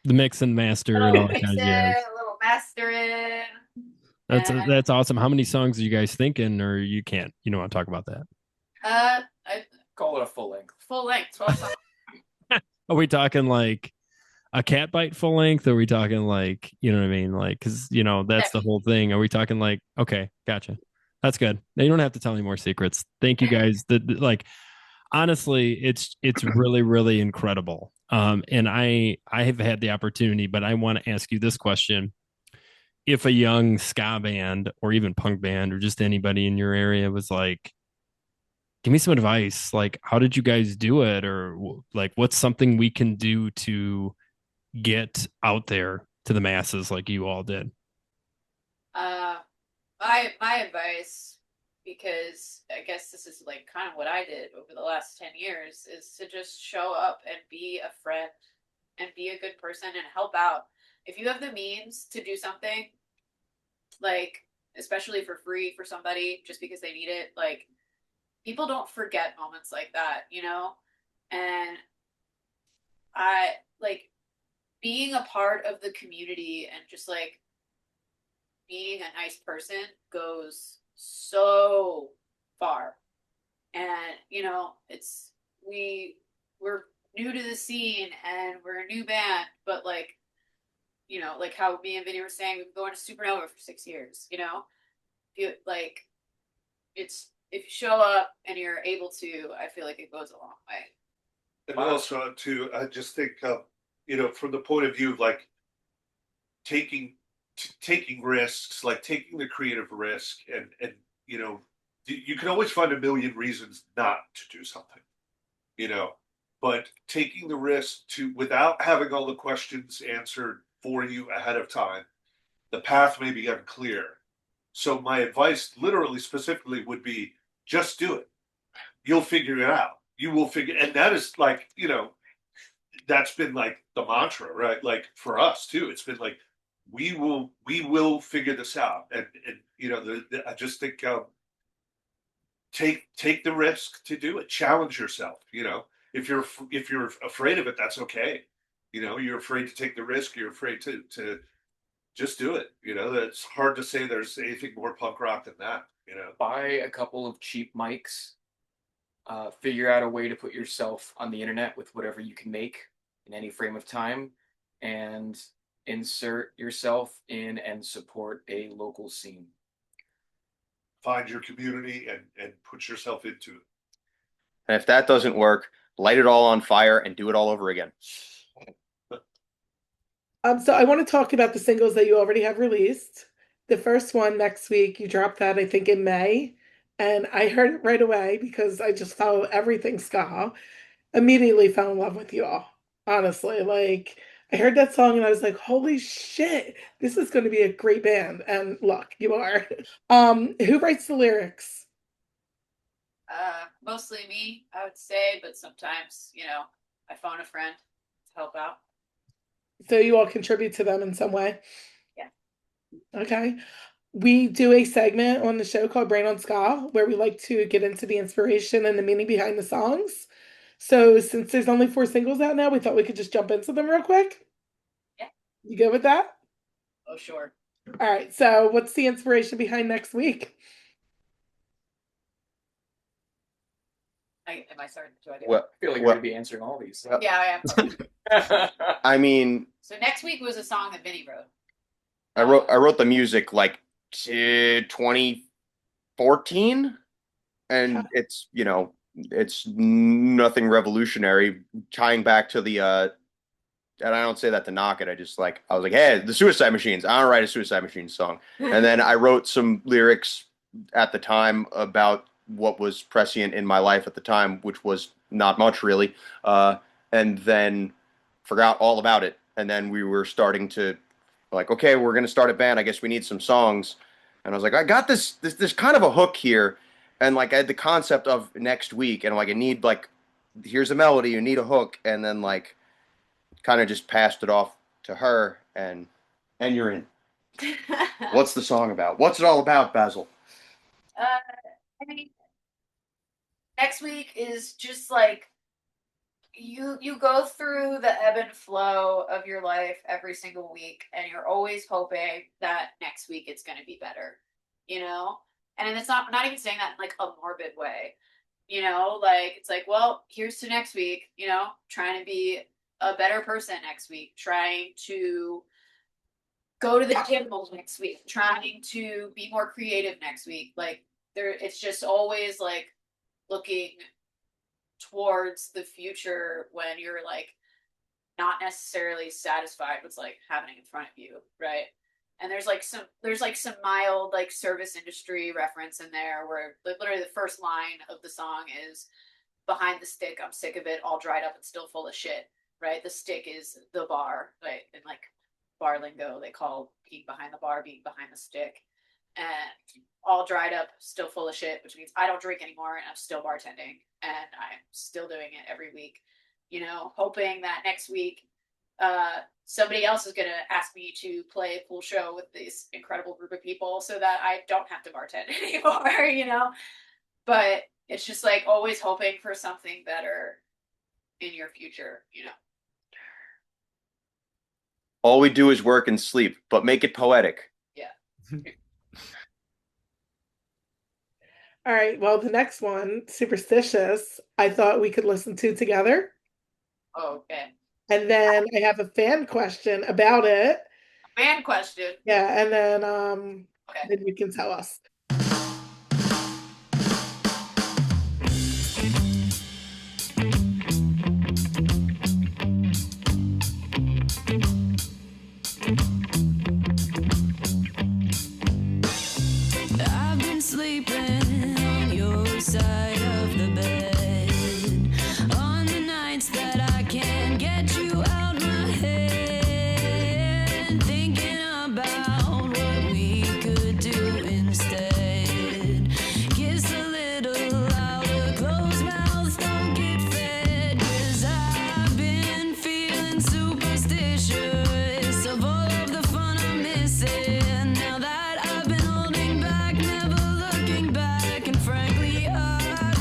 The mix and master A and little all that mix kind of it, jazz. a little mastering. That's awesome. How many songs are you guys thinking, or you can't? You don't want to talk about that? I Call it a full length. full length, 12 songs. Are we talking like a cat bite full length? Or are we talking like, you know what I mean? Like, because that's the whole thing. Are we talking like, okay, gotcha. That's good. Now you don't have to tell any more secrets. Thank you guys. Like, honestly, it's really really incredible. And I have had the opportunity, but I want to ask you this question: if a young ska band or even punk band or just anybody in your area was like, give me some advice, like how did you guys do it, or like what's something we can do to get out there to the masses like you all did? Uh, my advice, because I guess this is like kind of what I did over the last 10 years, is to just show up and be a friend and be a good person and help out. If you have the means to do something, like especially for free for somebody just because they need it, like people don't forget moments like that, And I like being a part of the community and just like being a nice person goes so far. And we're new to the scene and we're a new band, but like like how me and Vinny were saying, we've been going to Supernova for 6 years. If you show up and you're able to, I feel like it goes a long way. And also too, I just think, from the point of view of like taking risks, like taking the creative risk, and you can always find a million reasons not to do something, but taking the risk to, without having all the questions answered for you ahead of time, the path may be unclear. So my advice, literally, specifically, would be just do it. You'll figure it out. You will figure, and that is like, that's been like the mantra, right? Like for us too, it's been like, we will figure this out. And I just think, take the risk to do it. Challenge yourself. If you're afraid of it, that's okay. You're afraid to take the risk. You're afraid to just do it. It's hard to say there's anything more punk rock than that. Buy a couple of cheap mics. Figure out a way to put yourself on the internet with whatever you can make in any frame of time, and insert yourself in and support a local scene. Find your community and put yourself into it. And if that doesn't work, light it all on fire and do it all over again. So I want to talk about the singles that you already have released. The first one next week, you dropped that, I think, in May. And I heard it right away because I just follow everything ska. Immediately fell in love with you all. Honestly, like I heard that song and I was like, holy shit, this is going to be a great band. And look, you are. Who writes the lyrics? Mostly me, I would say, but sometimes, I phone a friend to help out. So you all contribute to them in some way? Yeah. Okay. We do a segment on the show called Brain on Ska, where we like to get into the inspiration and the meaning behind the songs. So since there's only 4 singles out now, we thought we could just jump into them real quick. Yeah. You good with that? Oh, sure. All right. So what's the inspiration behind next week? Am I starting to do Well, I feel like we're going to be answering all these. Yeah, I am. I mean, So next week was a song that Vinny wrote. I wrote the music like 2014, and it's nothing revolutionary. Tying back to the and I don't say that to knock it. I was like, hey, the Suicide Machines. I don't write a Suicide Machines song. And then I wrote some lyrics at the time about what was prescient in my life at the time, which was not much really. And then forgot all about it. And then we were starting to like, okay, we're gonna start a band. I guess we need some songs. And I was like, I got this kind of a hook here, and like I had the concept of next week, and I'm like, I need like, here's a melody, you need a hook, and then like, kind of just passed it off to her, and you're in. What's the song about? What's it all about, Basil? I mean, next week is just like you go through the ebb and flow of your life every single week, and you're always hoping that next week it's going to be better, you know. And it's not, I'm not even saying that in like a morbid way, you know. Like it's like, well, here's to next week, you know, trying to be a better person next week, trying to go to the gym next week, trying to be more creative next week. Like there, it's just always like looking towards the future when you're like not necessarily satisfied with like happening in front of you, right? And there's like some mild like service industry reference in there where literally the first line of the song is behind the stick, I'm sick of it, all dried up and still full of shit, right? The stick is the bar, right? And like bar lingo, they call being behind the bar being behind the stick. And all dried up, still full of shit, which means I don't drink anymore and I'm still bartending and I'm still doing it every week, you know, hoping that next week somebody else is going to ask me to play a cool show with this incredible group of people so that I don't have to bartend anymore, you know. But it's just like always hoping for something better in your future, you know. All we do is work and sleep, but make it poetic. Yeah. All right, well, the next one, Superstitious, I thought we could listen to together. Oh, okay. And then I have a fan question about it. Fan question. Yeah, and then Okay. then you can tell us. I've been sleeping on your side of the bed on the nights that I can't get you out my head, thinking about what we could do instead. Kiss a little louder, closed mouths don't get fed, 'cause I've been feeling superstitious of all of the fun I'm missing. Now that I've been holding back, never looking back, and frankly, I'd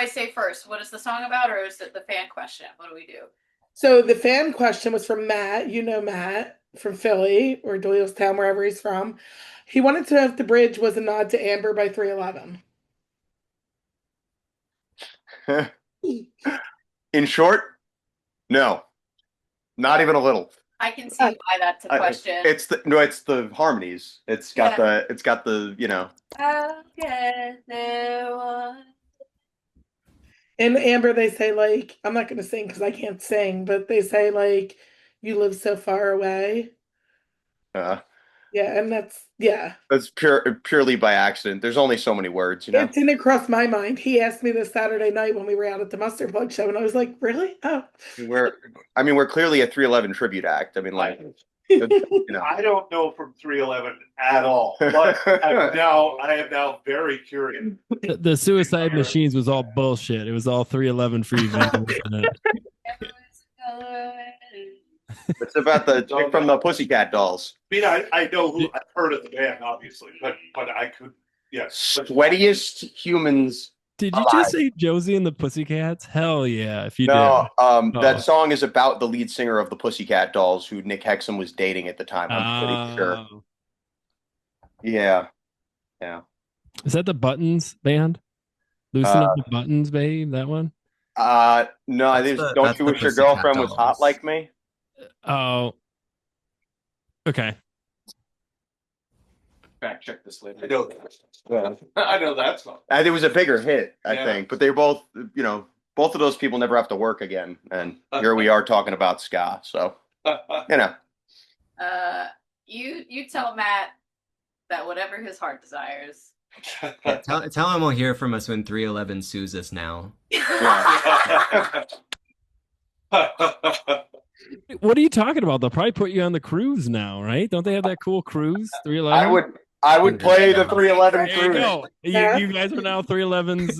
I say first? What is the song about, or is it the fan question? What do we do? So the fan question was from Matt. You know Matt from Philly or Doylestown, wherever he's from. He wanted to know if the bridge was a nod to Amber by 311. In short, no, not even a little. I can see why that's a question. It's the harmonies. It's got the you know. I'll get there one. In Amber, they say like, I'm not going to sing because I can't sing, but they say like, you live so far away. Yeah, and That's purely by accident. There's only so many words, you know. It didn't cross my mind. He asked me this Saturday night when we were out at the Mustard Plug show, and I was like, really? Oh. We're clearly a 311 tribute act. I mean, like, you know. I don't know from 311 at all, but I am now very curious. The Suicide Machines was all bullshit. It was all 311 for you. It's about the chick from the Pussycat Dolls. I mean, I know who I've heard of the band, obviously, but I could, yes. Sweatiest humans. Did you just say Josie and the Pussycats? Hell yeah! If you did, that song is about the lead singer of the Pussycat Dolls, who Nick Hexum was dating at the time. I'm pretty sure. Yeah. Is that the Buttons band? Loosen up the buttons, babe. That one? No, I think Don't You Wish Your Girlfriend Was Hot Like Me? Oh, okay. Fact check this later. I know that. I know that song. It was a bigger hit, I think, but they're both, both of those people never have to work again, and here we are talking about ska. So, You tell Matt that whatever his heart desires. Tell him he'll hear from us when 311 sues us now. What are you talking about? They'll probably put you on the cruise now, right? Don't they have that cool cruise? 311. I would play the 311 there cruise. You go. You guys are now 311's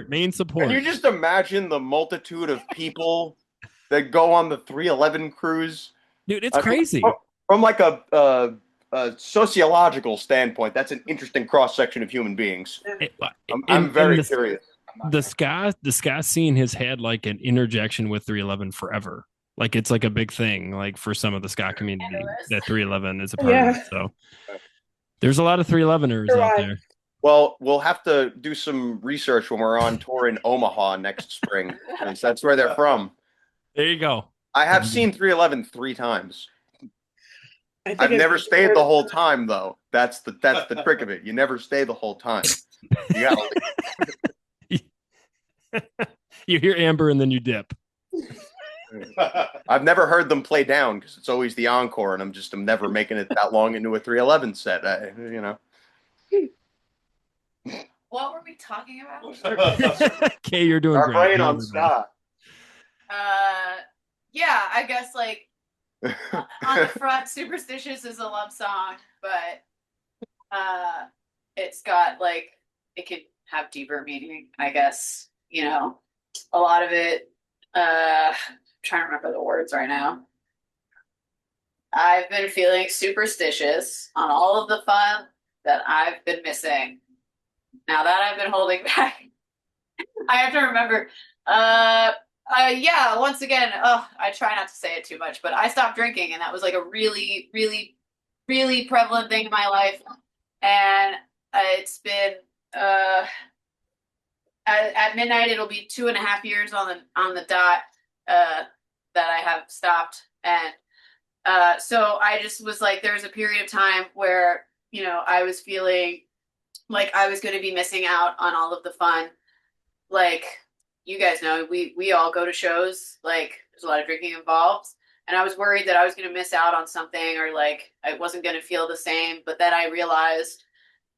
main support. Can you just imagine the multitude of people that go on the 311 cruise? Dude, it's crazy. From like a sociological standpoint, that's an interesting cross section of human beings. I'm very curious. The ska scene has had like an interjection with 311 forever. Like it's like a big thing, like for some of the ska community that 311 is a part of. So there's a lot of 311ers out there. Well, we'll have to do some research when we're on tour in Omaha next spring, since that's where they're from. There you go. I have seen 311 3 times. I've never stayed the whole time, though. That's the trick of it. You never stay the whole time. You gotta leave. You hear Amber and then you dip. I've never heard them play down because it's always the encore, and I'm never making it that long into a 311 set. What were we talking about? Okay, you're doing great. Playing on ska. Yeah, I guess like on the front, Superstitious is a love song, but it's got like it could have deeper meaning, I guess. A lot of it. I'm trying to remember the words right now. I've been feeling superstitious on all of the fun that I've been missing. Now that I've been holding back, I have to remember. Yeah, once again, I try not to say it too much, but I stopped drinking, and that was like a really, really, really prevalent thing in my life. And it's been at midnight, it'll be 2.5 years on the dot that I have stopped. And so I just was like, there was a period of time where, I was feeling like I was going to be missing out on all of the fun. Like, you guys know, we all go to shows, like there's a lot of drinking involved. And I was worried that I was going to miss out on something, or like I wasn't going to feel the same. But then I realized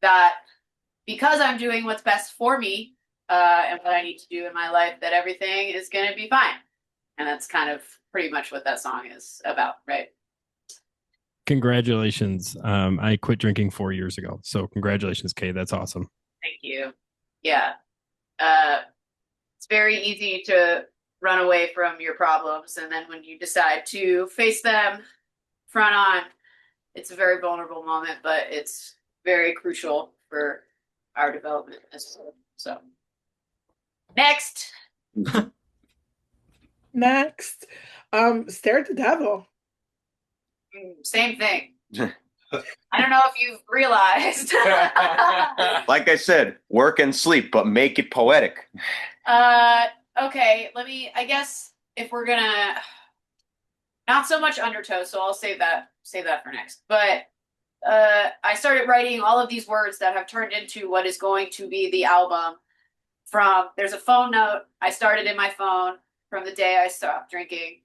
that because I'm doing what's best for me, and what I need to do in my life, that everything is going to be fine. And that's kind of pretty much what that song is about, right? Congratulations. I quit drinking 4 years ago. So congratulations, Kay. That's awesome. Thank you. Yeah. It's very easy to run away from your problems. And then when you decide to face them front on, it's a very vulnerable moment, but it's very crucial for our development as well. So. Next. Next, stare at the devil. Same thing. I don't know if you've realized. Like I said, work and sleep, but make it poetic. Okay, I guess if we're gonna, not so much Undertow, so I'll save that for next. But I started writing all of these words that have turned into what is going to be the album. There's a phone note I started in my phone from the day I stopped drinking,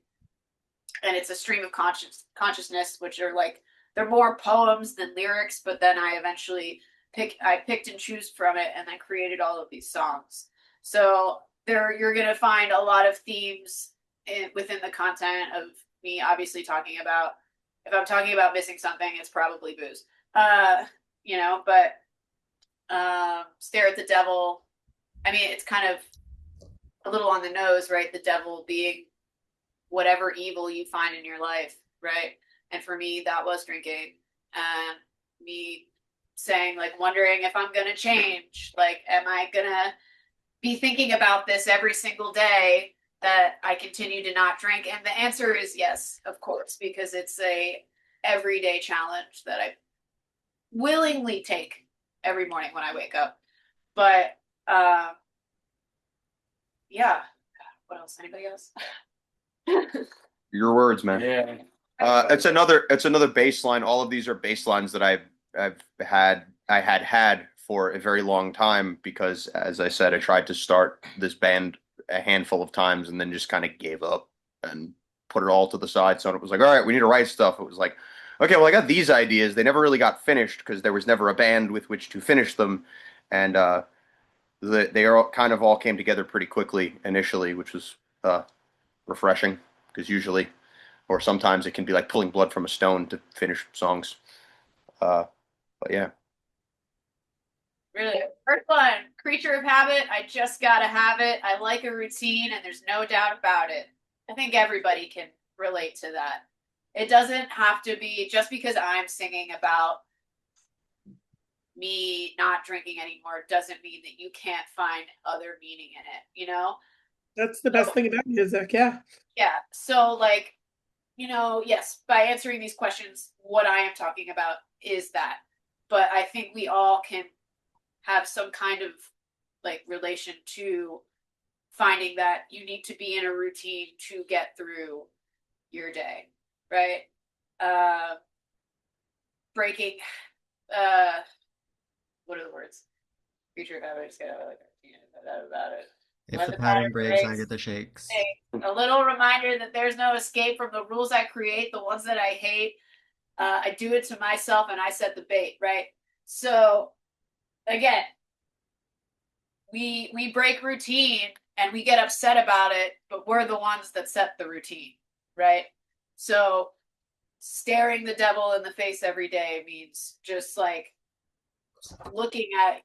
and it's a stream of consciousness, which are like, they're more poems than lyrics, but then I eventually picked and choose from it and then created all of these songs. So you're going to find a lot of themes within the content of me obviously talking about, if I'm talking about missing something, it's probably booze. But stare at the devil. I mean, it's kind of a little on the nose, right? The devil being whatever evil you find in your life, right? And for me, that was drinking, and me saying, like, wondering if I'm gonna change. Like, am I gonna be thinking about this every single day that I continue to not drink? And the answer is yes, of course, because it's a everyday challenge that I willingly take every morning when I wake up. But yeah. What else? Anybody else? Your words, man. Yeah. It's another bass line. All of these are bass lines that I had for a very long time, because, as I said, I tried to start this band a handful of times and then just kind of gave up and put it all to the side. So it was like, all right, we need to write stuff. It was like, okay, well, I got these ideas. They never really got finished because there was never a band with which to finish them, and they all came together pretty quickly initially, which was refreshing, because usually, or sometimes, it can be like pulling blood from a stone to finish songs. But yeah. Really? First one, creature of habit. I just gotta have it. I like a routine, and there's no doubt about it. I think everybody can relate to that. It doesn't have to be just because I'm singing about me not drinking anymore doesn't mean that you can't find other meaning in it, That's the best thing about music, yeah. Yeah. So, like, yes, by answering these questions, what I am talking about is that. But I think we all can have some kind of like relation to finding that you need to be in a routine to get through your day, right? Breaking, what are the words? Creature of habit, just get about it. If When the pattern breaks, I get the shakes. A little reminder that there's no escape from the rules I create, the ones that I hate. I do it to myself, and I set the bait, right? So, again, we break routine and we get upset about it, but we're the ones that set the routine, right? So, staring the devil in the face every day means just like looking at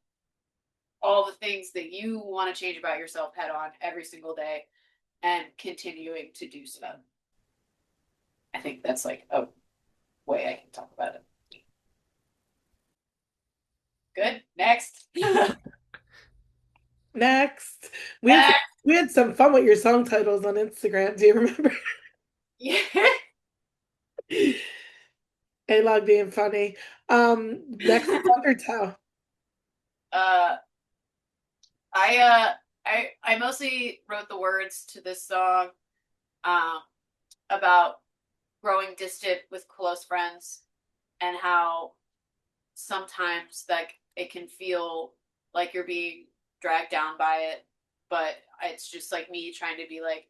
all the things that you want to change about yourself head on every single day and continuing to do so. I think that's like a way I can talk about it. Good. Next. Next. We had some fun with your song titles on Instagram. Do you remember? Yeah. A-Log being funny. Next is Undertow. I mostly wrote the words to this song about growing distant with close friends, and how sometimes like it can feel like you're being dragged down by it, but it's just like me trying to be like,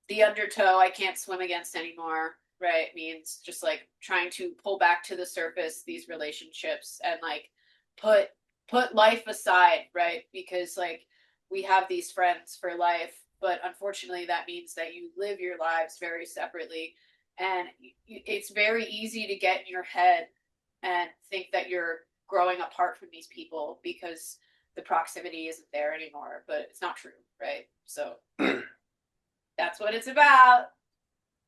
the undertow I can't swim against anymore, right? It means just like trying to pull back to the surface these relationships and like put life aside, right? Because like we have these friends for life, but unfortunately that means that you live your lives very separately, and it's very easy to get in your head and think that you're growing apart from these people because the proximity isn't there anymore, but it's not true, right? So that's what it's about.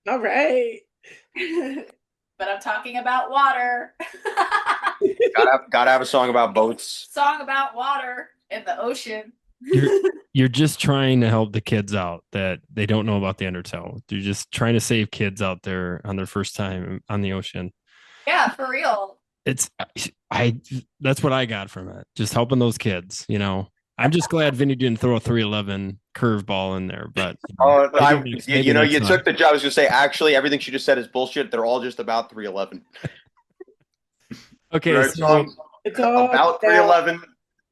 All right. But I'm talking about water. Gotta have a song about boats. Song about water in the ocean. You're just trying to help the kids out that they don't know about the undertow. You're just trying to save kids out there on their first time on the ocean. Yeah, for real. It's I that's what I got from it. Just helping those kids, you know. I'm just glad Vinny didn't throw a 311 curveball in there, but Oh, maybe you next took time. the job. I was gonna say, actually, everything she just said is bullshit. They're all just about 311. Okay, Right, so songs It's all about 311.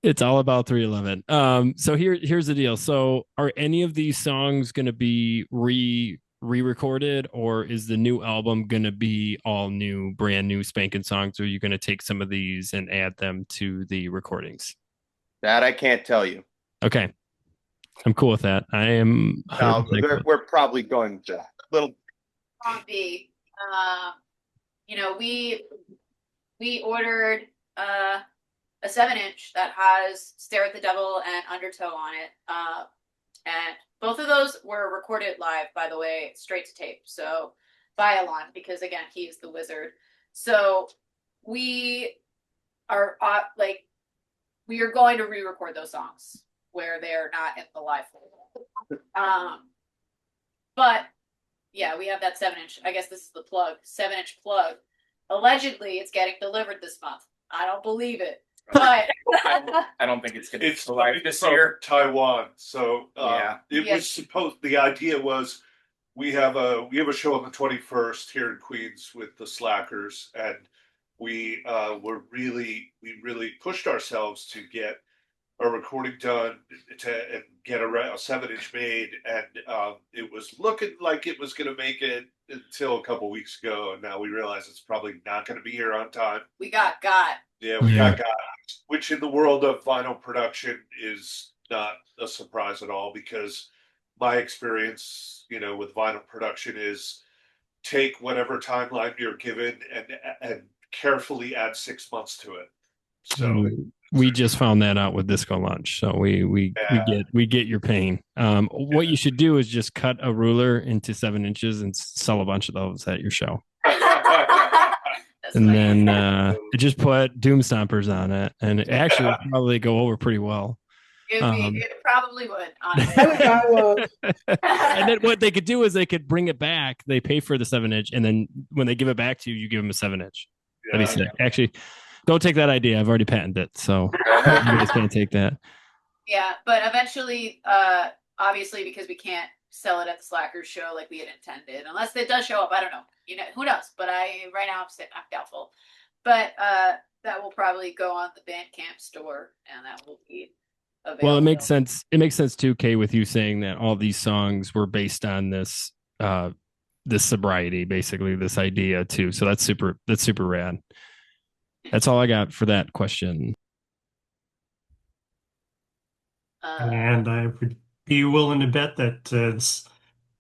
it's all about 311. So here's the deal. So are any of these songs going to be re-recorded, or is the new album going to be all new, brand new spanking songs, or are you going to take some of these and add them to the recordings? That I can't tell you. Okay. I'm cool with that. I am No, 100% cool. we're probably going to little. Be. You know, we ordered a 7-inch that has Stare at the Devil and Undertow on it. And both of those were recorded live, by the way, straight to tape. So by Alon, because again, he's the wizard. So we are we are going to re-record those songs where they're not in the live folder. But yeah, we have that 7-inch. I guess this is the plug, 7-inch plug. Allegedly, it's getting delivered this month. I don't believe it, but I don't think it's going to It's arrive this from year. Taiwan. So Yeah. it was supposed. The idea was we have a show on the 21st here in Queens with the Slackers, and we really pushed ourselves to get a recording done and get a 7-inch made, and it was looking like it was going to make it until a couple weeks ago, and now we realize it's probably not going to be here on time. we got. Yeah, we got, which in the world of vinyl production is not a surprise at all, because my experience, with vinyl production is take whatever timeline you're given and carefully add 6 months to it. So we just found that out with Disco Lunch, so we get your pain. What you should do is just cut a ruler into 7 inches and sell a bunch of those at your show. And then just put Doomstompers on it, and it actually would probably go over pretty well. It probably would, honestly. And then what they could do is they could bring it back. They pay for the 7-inch, and then when they give it back to you, you give them a 7-inch. That'd be sick. Actually, don't take that idea. I've already patented it, so you guys can't take that. Yeah, but eventually, obviously, because we can't sell it at the Slackers show like we had intended, unless it does show up. I don't know. Who knows? But right now I'm doubtful. But that will probably go on the Bandcamp store, and that will be available. Well, it makes sense. It makes sense too, Kay, with you saying that all these songs were based on this sobriety, basically this idea too. So that's super rad. That's all I got for that question. And I would be willing to bet that this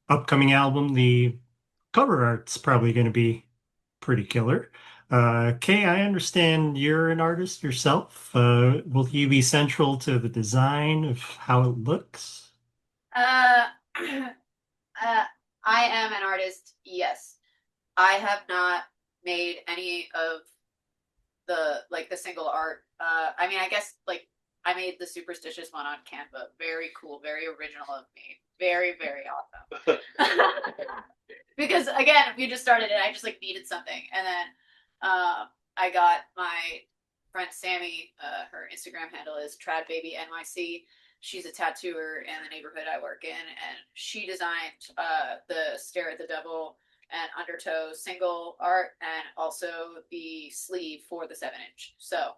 upcoming album, the cover art's probably going to be pretty killer. Kay, I understand you're an artist yourself. Will you be central to the design of how it looks? I am an artist, yes. I have not made any of the single art. I mean, I guess I made the superstitious one on Canva. Very cool, very original of me. Very, very awesome. Because again, we just started it. I just needed something, and then I got my friend Sammy. Her Instagram handle is TradBabyNYC. She's a tattooer in the neighborhood I work in, and she designed the Stare at the Devil and Undertow single art, and also the sleeve for the 7-inch. So,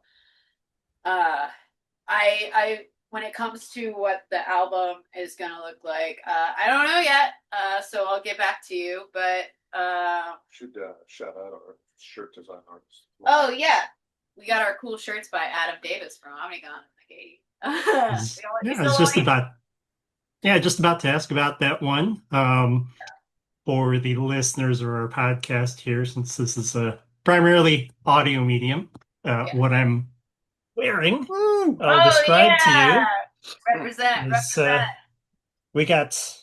I when it comes to what the album is gonna look like, I don't know yet. So I'll get back to you. But should shout out our shirt design artist. Oh yeah, we got our cool shirts by Adam Davis from Omnicon. I was just about to ask about that one. For the listeners of our podcast here, since this is a primarily audio medium, what I'm wearing, I'll describe to you. Represent. We got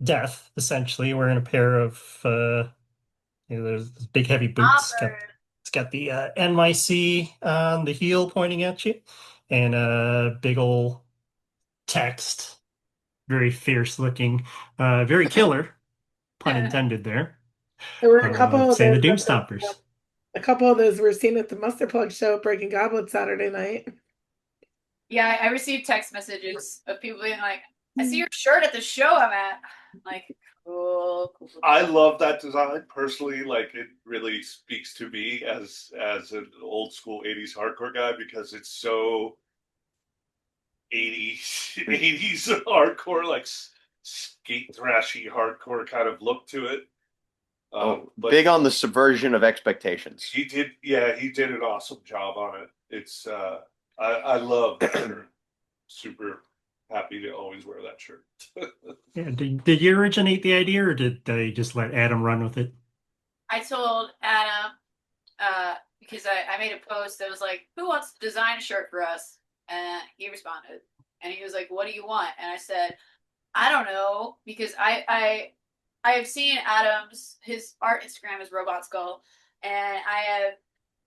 Death, essentially, wearing a pair of there's big heavy boots. It's got the NYC on the heel pointing at you, and a big old text. Very fierce looking, very killer, pun intended there. There were a couple of Saying the those Doomstompers. a couple of those were seen at the Muster Plug show at Breaking Goblets Saturday night. Yeah, I received text messages of people being like, I see your shirt at the show I'm at. I'm like, cool. I love that design personally. Like, it really speaks to me as an old school 80s hardcore guy, because it's so 80s hardcore, like skate thrashy hardcore kind of look to it. But Big on the subversion of expectations. he did an awesome job on it. It's I love that shirt. Super happy to always wear that shirt. Yeah, did you originate the idea, or did they just let Adam run with it? I told Adam, because I made a post that was like, who wants to design a shirt for us? And he responded, and he was like, what do you want? And I said, I don't know, because I have seen his art Instagram is Robot Skull, and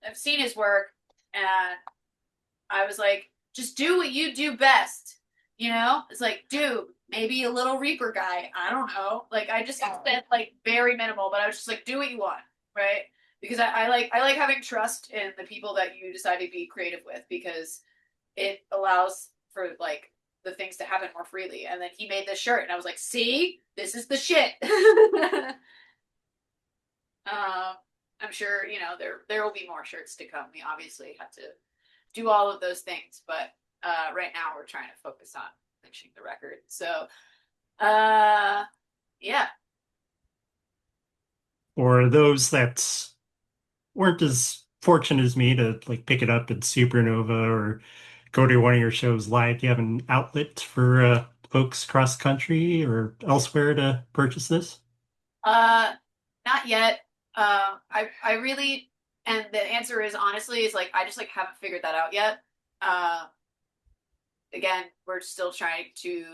I've seen his work, and I was like, just do what you do best, you know? It's like, dude, maybe a little Reaper guy. I don't know. Like, I just said like very minimal, but I was just like, do what you want, right? Because I like having trust in the people that you decide to be creative with, because it allows for like the things to happen more freely. And then he made this shirt, and I was like, see, this is the shit. I'm sure, you know, there will be more shirts to come. We obviously have to do all of those things, but right now we're trying to focus on finishing the record. So yeah. For those that weren't as fortunate as me to like pick it up at Supernova or go to one of your shows live, do you have an outlet for folks cross country or elsewhere to purchase this? Not yet. I really, and the answer is honestly is like I just like haven't figured that out yet. Again, we're still trying to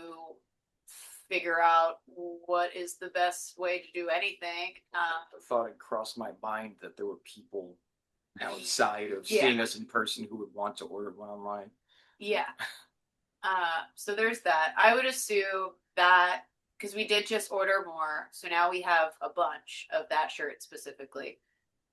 figure out what is the best way to do anything. I thought it crossed my mind that there were people outside of seeing us in person who would want to order one online. Yeah. So there's that. I would assume that because we did just order more, so now we have a bunch of that shirt specifically.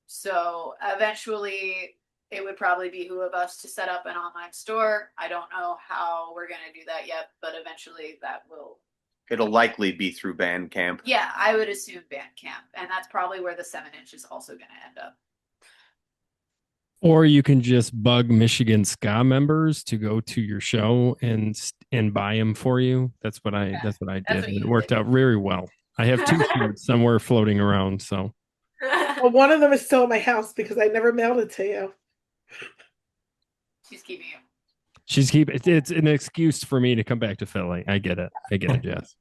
So eventually it would probably behoove us to set up an online store. I don't know how we're going to do that yet, but eventually that will. It'll likely be through Bandcamp. Yeah, I would assume Bandcamp. And that's probably where the 7-inch is also going to end up. Or you can just bug Michigan Ska members to go to your show and buy them for you. That's what I did. It worked out very well. I have 2 shirts somewhere floating around. So Well, one of them is still at my house because I never mailed it to you. She's keeping it. she's keeping. It's an excuse for me to come back to Philly. I get it, Jess.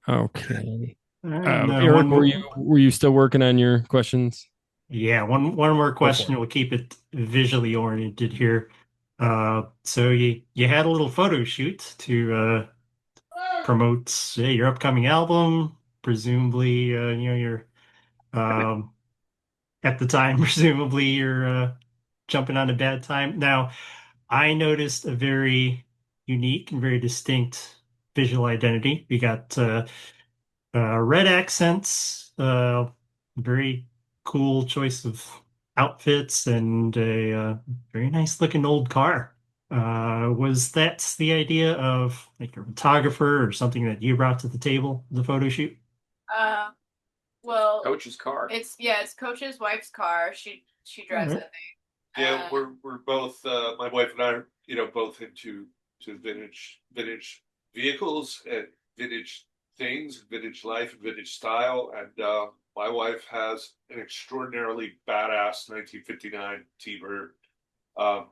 Okay. Eric, were you still working on your questions? Yeah, one more question. We'll keep it visually oriented here. So you had a little photo shoot to promote your upcoming album. Presumably, you're at the time, presumably you're jumping on a bad time. Now, I noticed a very unique and very distinct visual identity. We got red accents, very cool choice of outfits, and a very nice looking old car. Was that the idea of like a photographer or something that you brought to the table, the photo shoot? Well, Coach's car. It's Coach's wife's car. She drives that thing. Yeah, we're both my wife and I are, both into vintage vehicles and vintage things, vintage life, and vintage style. And my wife has an extraordinarily badass 1959 T-Bird,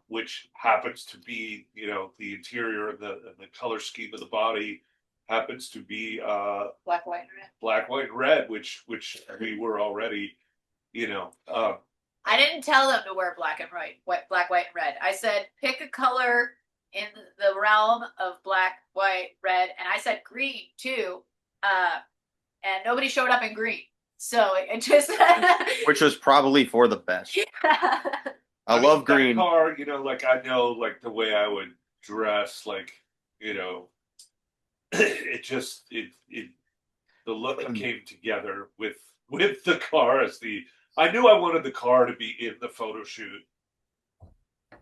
which happens to be, the interior and the color scheme of the body happens to be Black, white, and red. black, white, and red, which we were already, I didn't tell them to wear black, white, and red. I said pick a color in the realm of black, white, red, and I said green too. And nobody showed up in green, so it just Which was probably for the best. Yeah. I love that green. car, I know like the way I would dress, like, the look came together with the car as I knew I wanted the car to be in the photo shoot.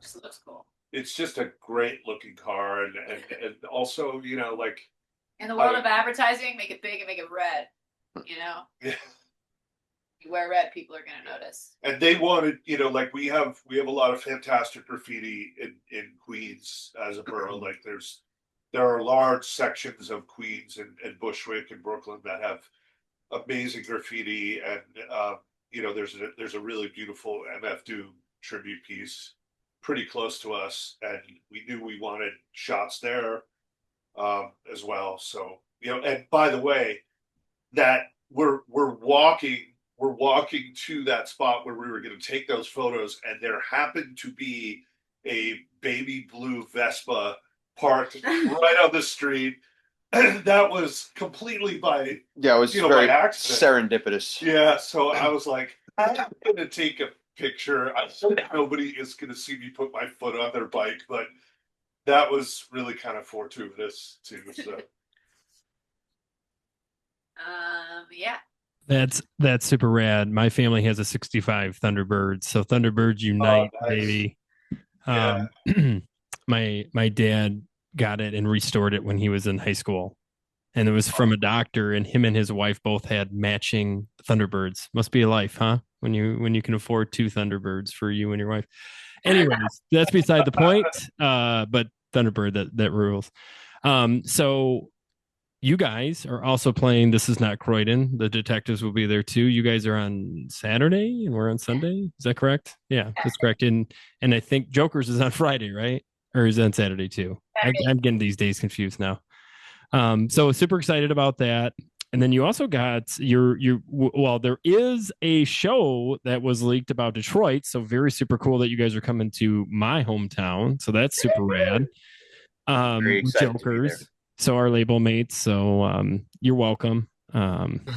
Just looks cool. It's just a great looking car, and also, like, In the world of advertising, make it big and make it red. yeah. You wear red, people are gonna notice. And they wanted, like, we have a lot of fantastic graffiti in Queens as a borough. Like, there are large sections of Queens and Bushwick and Brooklyn that have amazing graffiti, and there's a really beautiful MF Doom tribute piece pretty close to us, and we knew we wanted shots there as well. So, and by the way, that we're walking to that spot where we were going to take those photos, and there happened to be a baby blue Vespa parked right on the street. That was completely by it was by very accident. serendipitous. Yeah, so I was like, I'm going to take a picture. I hope nobody is going to see me put my foot on their bike, but that was really kind of fortuitous too. So, yeah. That's super rad. My family has a 65 Thunderbird, so Thunderbirds unite, nice. baby. Yeah. My dad got it and restored it when he was in high school, and it was from a doctor, and him and his wife both had matching Thunderbirds. Must be a life, huh? When you can afford 2 Thunderbirds for you and your wife. Anyways, that's beside the point. But Thunderbird, that rules. So you guys are also playing This Is Not Croydon. The Detectives will be there too. You guys are on Saturday and we're on Sunday. Is that correct? Yeah, that's correct. And I think Jokers is on Friday, right? Or is it on Saturday too? I'm getting these days confused now. So super excited about that. And then you also got there is a show that was leaked about Detroit. So very super cool that you guys are coming to my hometown. So that's super rad. Very excited Jokers. to be there. So our label mates. So you're welcome. And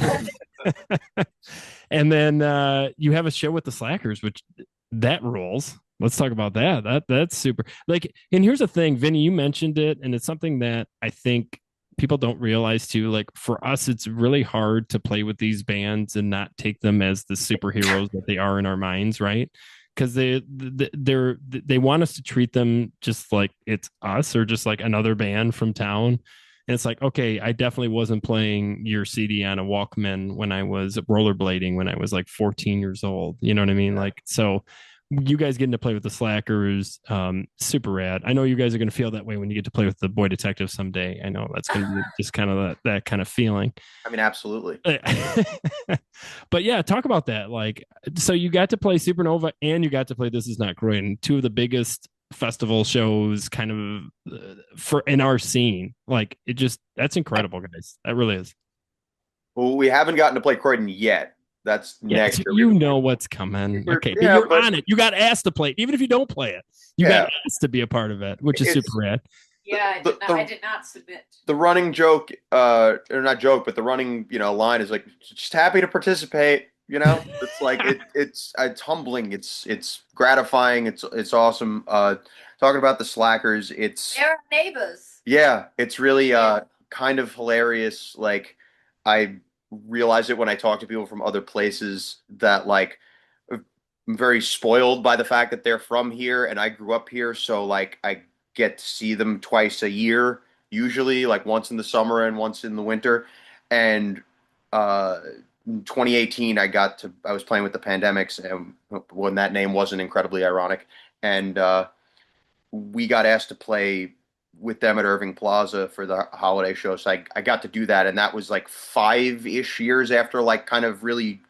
then you have a show with the Slackers, which that rules. Let's talk about that. That's super. Like, and here's the thing, Vinny, you mentioned it, and it's something that I think people don't realize too. Like, for us, it's really hard to play with these bands and not take them as the superheroes that they are in our minds, right? Because they want us to treat them just like it's us or just like another band from town. And it's like, okay, I definitely wasn't playing your CD on a Walkman when I was rollerblading when I was like 14 years old. You know what I mean? Like, so you guys getting to play with the Slackers, super rad. I know you guys are going to feel that way when you get to play with the Boy Detective someday. I know that's going to be just kind of that kind of feeling. I mean, absolutely. But yeah, talk about that. Like, so you got to play Supernova and you got to play This Is Not Croydon, 2 of the biggest festival shows kind of for in our scene. Like, that's incredible, guys. That really is. Well, we haven't gotten to play Croydon yet. That's next year. You know what's coming. Okay, but you're on it. You got asked to play it. Even if you don't play it, you got asked to be a part of it, which is super rad. Yeah, I did not submit. The running joke, or not joke, but the running, line is like, just happy to participate. It's like it's humbling. It's gratifying. It's awesome. Talking about the Slackers, they're our neighbors. Yeah, it's really kind of hilarious. Like, I realize it when I talk to people from other places that, like, I'm very spoiled by the fact that they're from here and I grew up here. So, like, I get to see them twice a year, usually, like once in the summer and once in the winter. And in 2018, I was playing with the Pandemics, and when that name wasn't incredibly ironic. And we got asked to play with them at Irving Plaza for the holiday show. So I got to do that. And that was like 5-ish years after, like, kind of really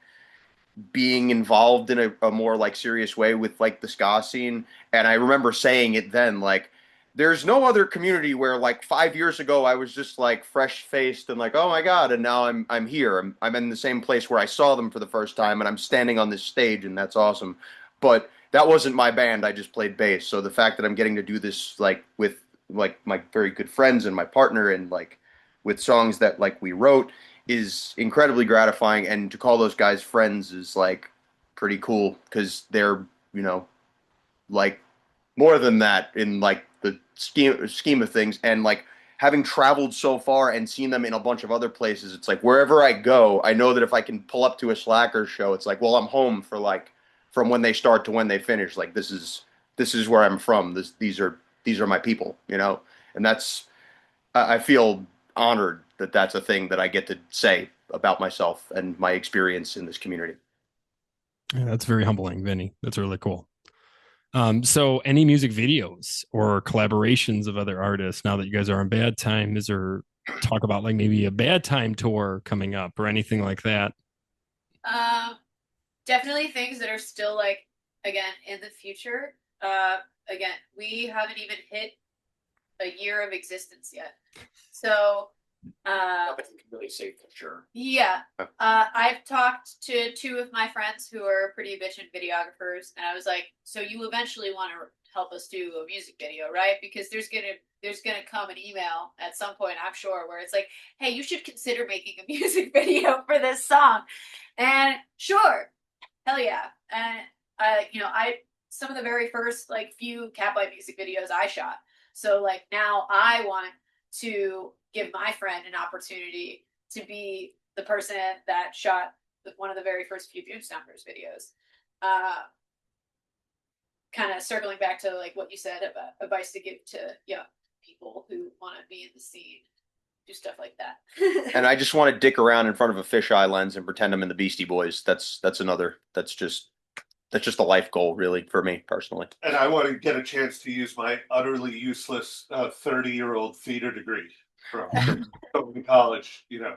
being involved in a more like serious way with like the ska scene. And I remember saying it then, like, there's no other community where, like, 5 years ago I was just like fresh faced and like, oh my God. And now I'm here. I'm in the same place where I saw them for the first time and I'm standing on this stage, and that's awesome. But that wasn't my band. I just played bass. So the fact that I'm getting to do this, like, with like my very good friends and my partner, and like with songs that like we wrote, is incredibly gratifying. And to call those guys friends is like pretty cool, because they're, like, more than that in like the scheme of things, and like having traveled so far and seen them in a bunch of other places, it's like wherever I go, I know that if I can pull up to a Slackers show, it's like, well, I'm home for like from when they start to when they finish. Like this is where I'm from. These are my people, you know, and I feel honored that that's a thing that I get to say about myself and my experience in this community. Yeah, that's very humbling, Vinny. That's really cool. So any music videos or collaborations of other artists now that you guys are on Bad Time? Is there talk about like maybe a Bad Time tour coming up or anything like that? Definitely things that are still like, again, in the future. Again, we haven't even hit a year of existence yet. So Nothing can really say for sure. yeah. I've talked to two of my friends who are pretty bitchin' videographers, and I was like, so you eventually want to help us do a music video, right? Because there's gonna come an email at some point, I'm sure, where it's like, hey, you should consider making a music video for this song. And sure, hell yeah. And some of the very first like few Catboy music videos I shot. So like now I want to give my friend an opportunity to be the person that shot one of the very first few Doomstompers videos. Kind of circling back to like what you said about advice to give to young people who want to be in the scene, do stuff like that. And I just want to dick around in front of a fisheye lens and pretend I'm in the Beastie Boys. That's just a life goal, really, for me personally. And I want to get a chance to use my utterly useless 30-year-old theater degree from college, you know.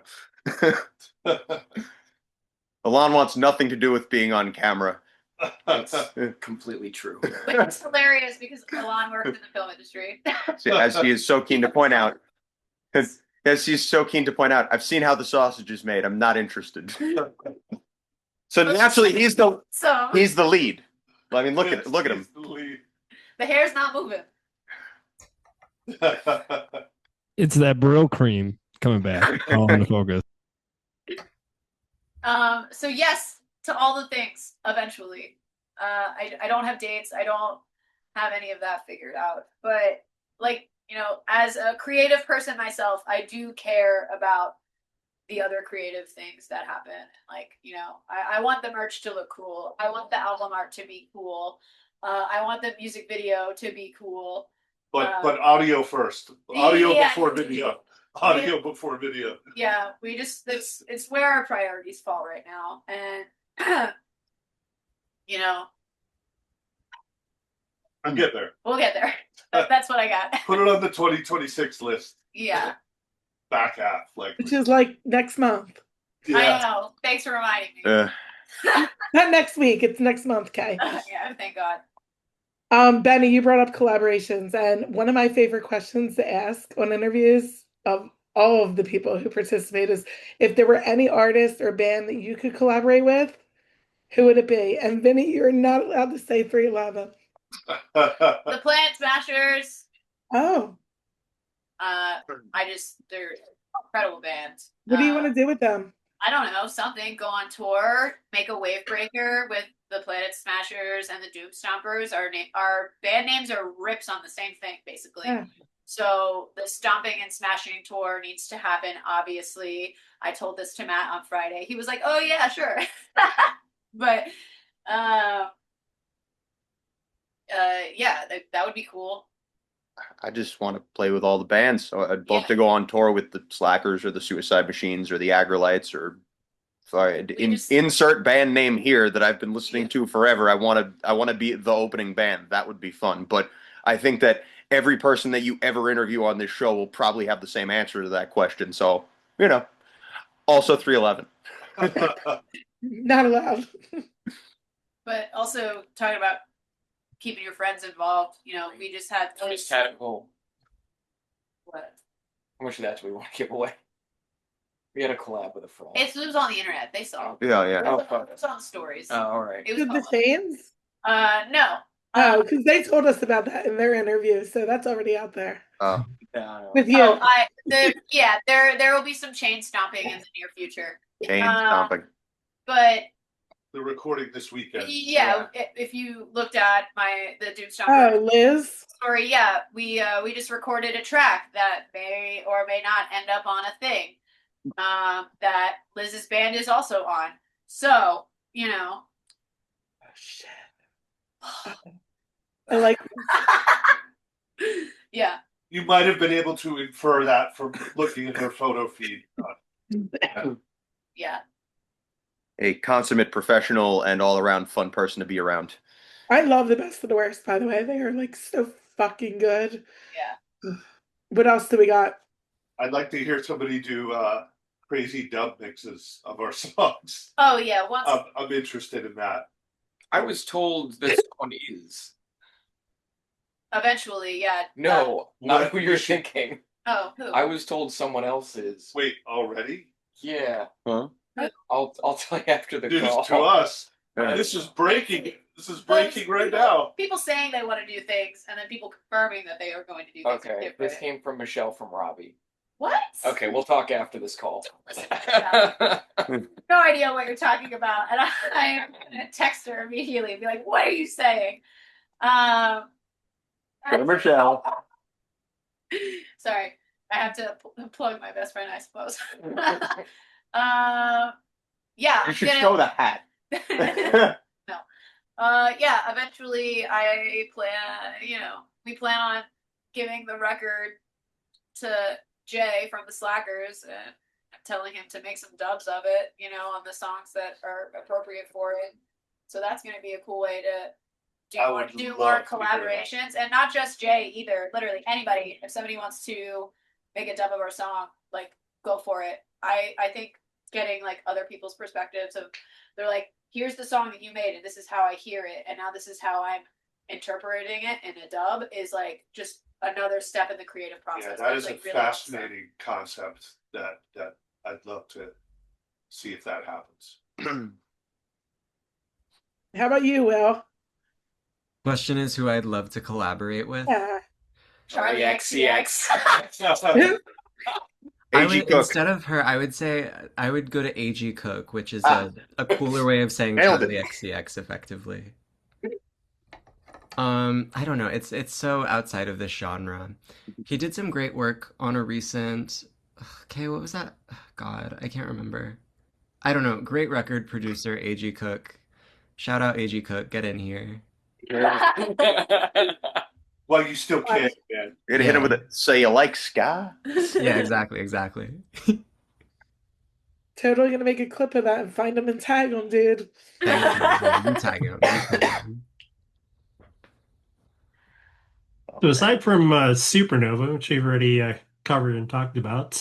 Alon wants nothing to do with being on camera. That's completely true. Which is hilarious because Alon worked in the film industry. As he is so keen to point out. As he's so keen to point out, I've seen how the sausage is made. I'm not interested. So naturally, he's the lead. I mean, look at him. The hair's not moving. It's that Brill cream coming back. All in focus. So yes to all the things eventually. I don't have dates. I don't have any of that figured out. But like, you know, as a creative person myself, I do care about the other creative things that happen. Like, you know, I want the merch to look cool. I want the album art to be cool. I want the music video to be cool. But audio first. Audio before video. Audio before video. Yeah, it's where our priorities fall right now. And you know, I'll get there. We'll get there. That's what I got. Put it on the 2026 list. Yeah. Back half, like, which is like next month. yeah. I know. Thanks for reminding me. Not next week. It's next month, Kay. Yeah, thank God. Benny, you brought up collaborations, and one of my favorite questions to ask on interviews of all of the people who participate is if there were any artist or band that you could collaborate with, who would it be? And Vinny, you're not allowed to say 311. The Planet Smashers. Oh. They're incredible bands. What do you want to do with them? I don't know, something. Go on tour, make a wave breaker with the Planet Smashers and the Doomstompers. Our band names are rips on the same thing, basically. Yeah. So the Stomping and Smashing tour needs to happen, obviously. I told this to Matt on Friday. He was like, oh yeah, sure. But yeah, that would be cool. I just want to play with all the bands. So I'd love to go on tour with the Slackers or the Suicide Machines or the Agrolites or insert band name here that I've been listening to forever. I want to be the opening band. That would be fun. But I think that every person that you ever interview on this show will probably have the same answer to that question. So, you know, also 311. Not allowed. But also talking about keeping your friends involved. You know, we just had Tactical. What? How much of that do we want to give away? We had a collab with a friend. It was on the internet. They saw. Yeah. Oh, fuck. It was on the stories. Oh, all right. Did the Shanes? No. Oh, because they told us about that in their interview, so that's already out there. Oh. With you. There will be some chain stomping in the near future. Chain stomping. But the recording this weekend. Yeah, if you looked at the Doomstompers Oh, Liz. story, yeah, we just recorded a track that may or may not end up on a thing that Liz's band is also on. So, you know. Oh, shit. I like. Yeah. You might have been able to infer that from looking at her photo feed. Yeah. A consummate professional and all around fun person to be around. I love the best of the worst, by the way. They are like so fucking good. Yeah. What else do we got? I'd like to hear somebody do crazy dub mixes of our songs. Oh yeah. Once I'm interested in that. I was told this one is. eventually, yeah. No, not what? who you're thinking. Oh, who? I was told someone else is. Wait, already? Yeah. Huh? I'll tell you after the News call. to us. This is breaking. This is breaking right now. People saying they want to do things, and then people confirming that they are going to do things. Okay, this came from Michelle from Robbie. What? Okay, we'll talk after this call. No idea what you're talking about, and I'm gonna text her immediately and be like, "What are you saying?" Michelle. Sorry, I have to plug my best friend, I suppose. Yeah. You should show the hat. No. Yeah, eventually I plan, we plan on giving the record to Jay from the Slackers and telling him to make some dubs of it, on the songs that are appropriate for it. So that's going to be a cool way to do more collaborations, and not just Jay either. Literally anybody. If somebody wants to make a dub of our song, like, go for it. I think getting like other people's perspectives of, they're like, here's the song that you made and this is how I hear it, and now this is how I'm interpreting it in a dub, is like just another step in the creative process. Yeah, that is like a really fascinating concept that I'd love to see if that happens. How about you, Will? Question is who I'd love to collaborate with. Yeah. Charlie XCX. I AG would, Cook. instead of her, I would say I would go to AG Cook, which is a cooler way of saying Nailed Charlie it. XCX effectively. I don't know. It's so outside of this genre. He did some great work on a recent. Okay, what was that? God, I can't remember. I don't know. Great record producer, AG Cook. Shout out AG Cook. Get in here. Well, you still can, man. You're gonna hit him with it. So you like ska? Yeah, exactly. Totally gonna make a clip of that and find him and tag him, dude. You tag him. So aside from Supernova, which we've already covered and talked about,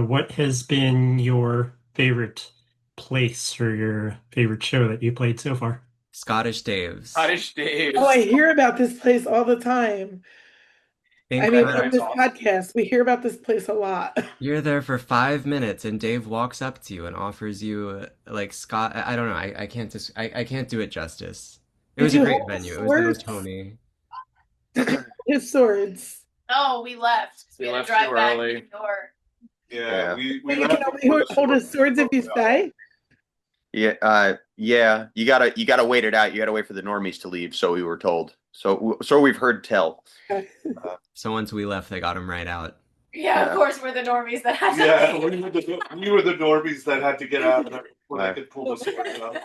what has been your favorite place or your favorite show that you played so far? Scottish Dave's. Scottish Dave. Oh, I hear about this place all the time. I mean, on this podcast, we hear about this place a lot. You're there for 5 minutes, and Dave walks up to you and offers you like Scott. I don't know. I can't I can't do it justice. It was a great venue. It was the most homey. His swords. Oh, we left. We had to left drive too back early. to the door. Yeah, we But you left can only before the hold his storm. swords if you stay. Yeah. You gotta wait it out. You gotta wait for the normies to leave. So we were told. So we've heard tell. So once we left, they got him right out. Yeah, Yeah. of course, we're the normies that had to Yeah, leave. we were the normies that had to get out of there when they could pull the swords out.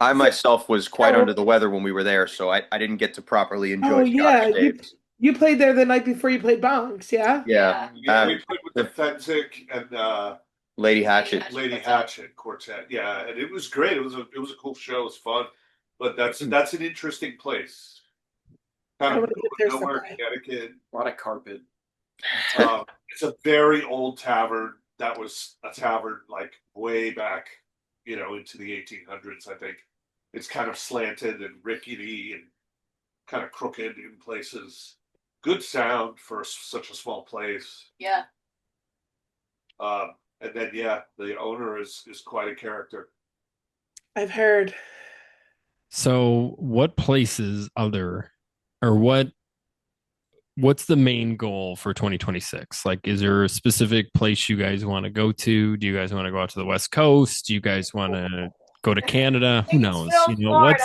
I myself was quite under the weather when we were there, so I didn't get to properly enjoy Oh, yeah, Scottish Dave's. You played there the night before you played Bonks, yeah? Yeah. Yeah, we played with the Fensick and Lady Hatchet. Lady Hatchet quartet. Yeah, and it was great. It was a cool show. It was fun, but that's an interesting place. Kind I of wanna get there nowhere, sometime. Connecticut. A lot of carpet. It's a very old tavern. That was a tavern like way back, into the 1800s. I think it's kind of slanted and rickety and kind of crooked in places. Good sound for such a small place. Yeah. And then the owner is quite a character. I've heard. So what places other, or what's the main goal for 2026? Like, is there a specific place you guys want to go to? Do you guys want to go out to the West Coast? Do you guys want to go to Canada. Who knows? Still You know, Florida.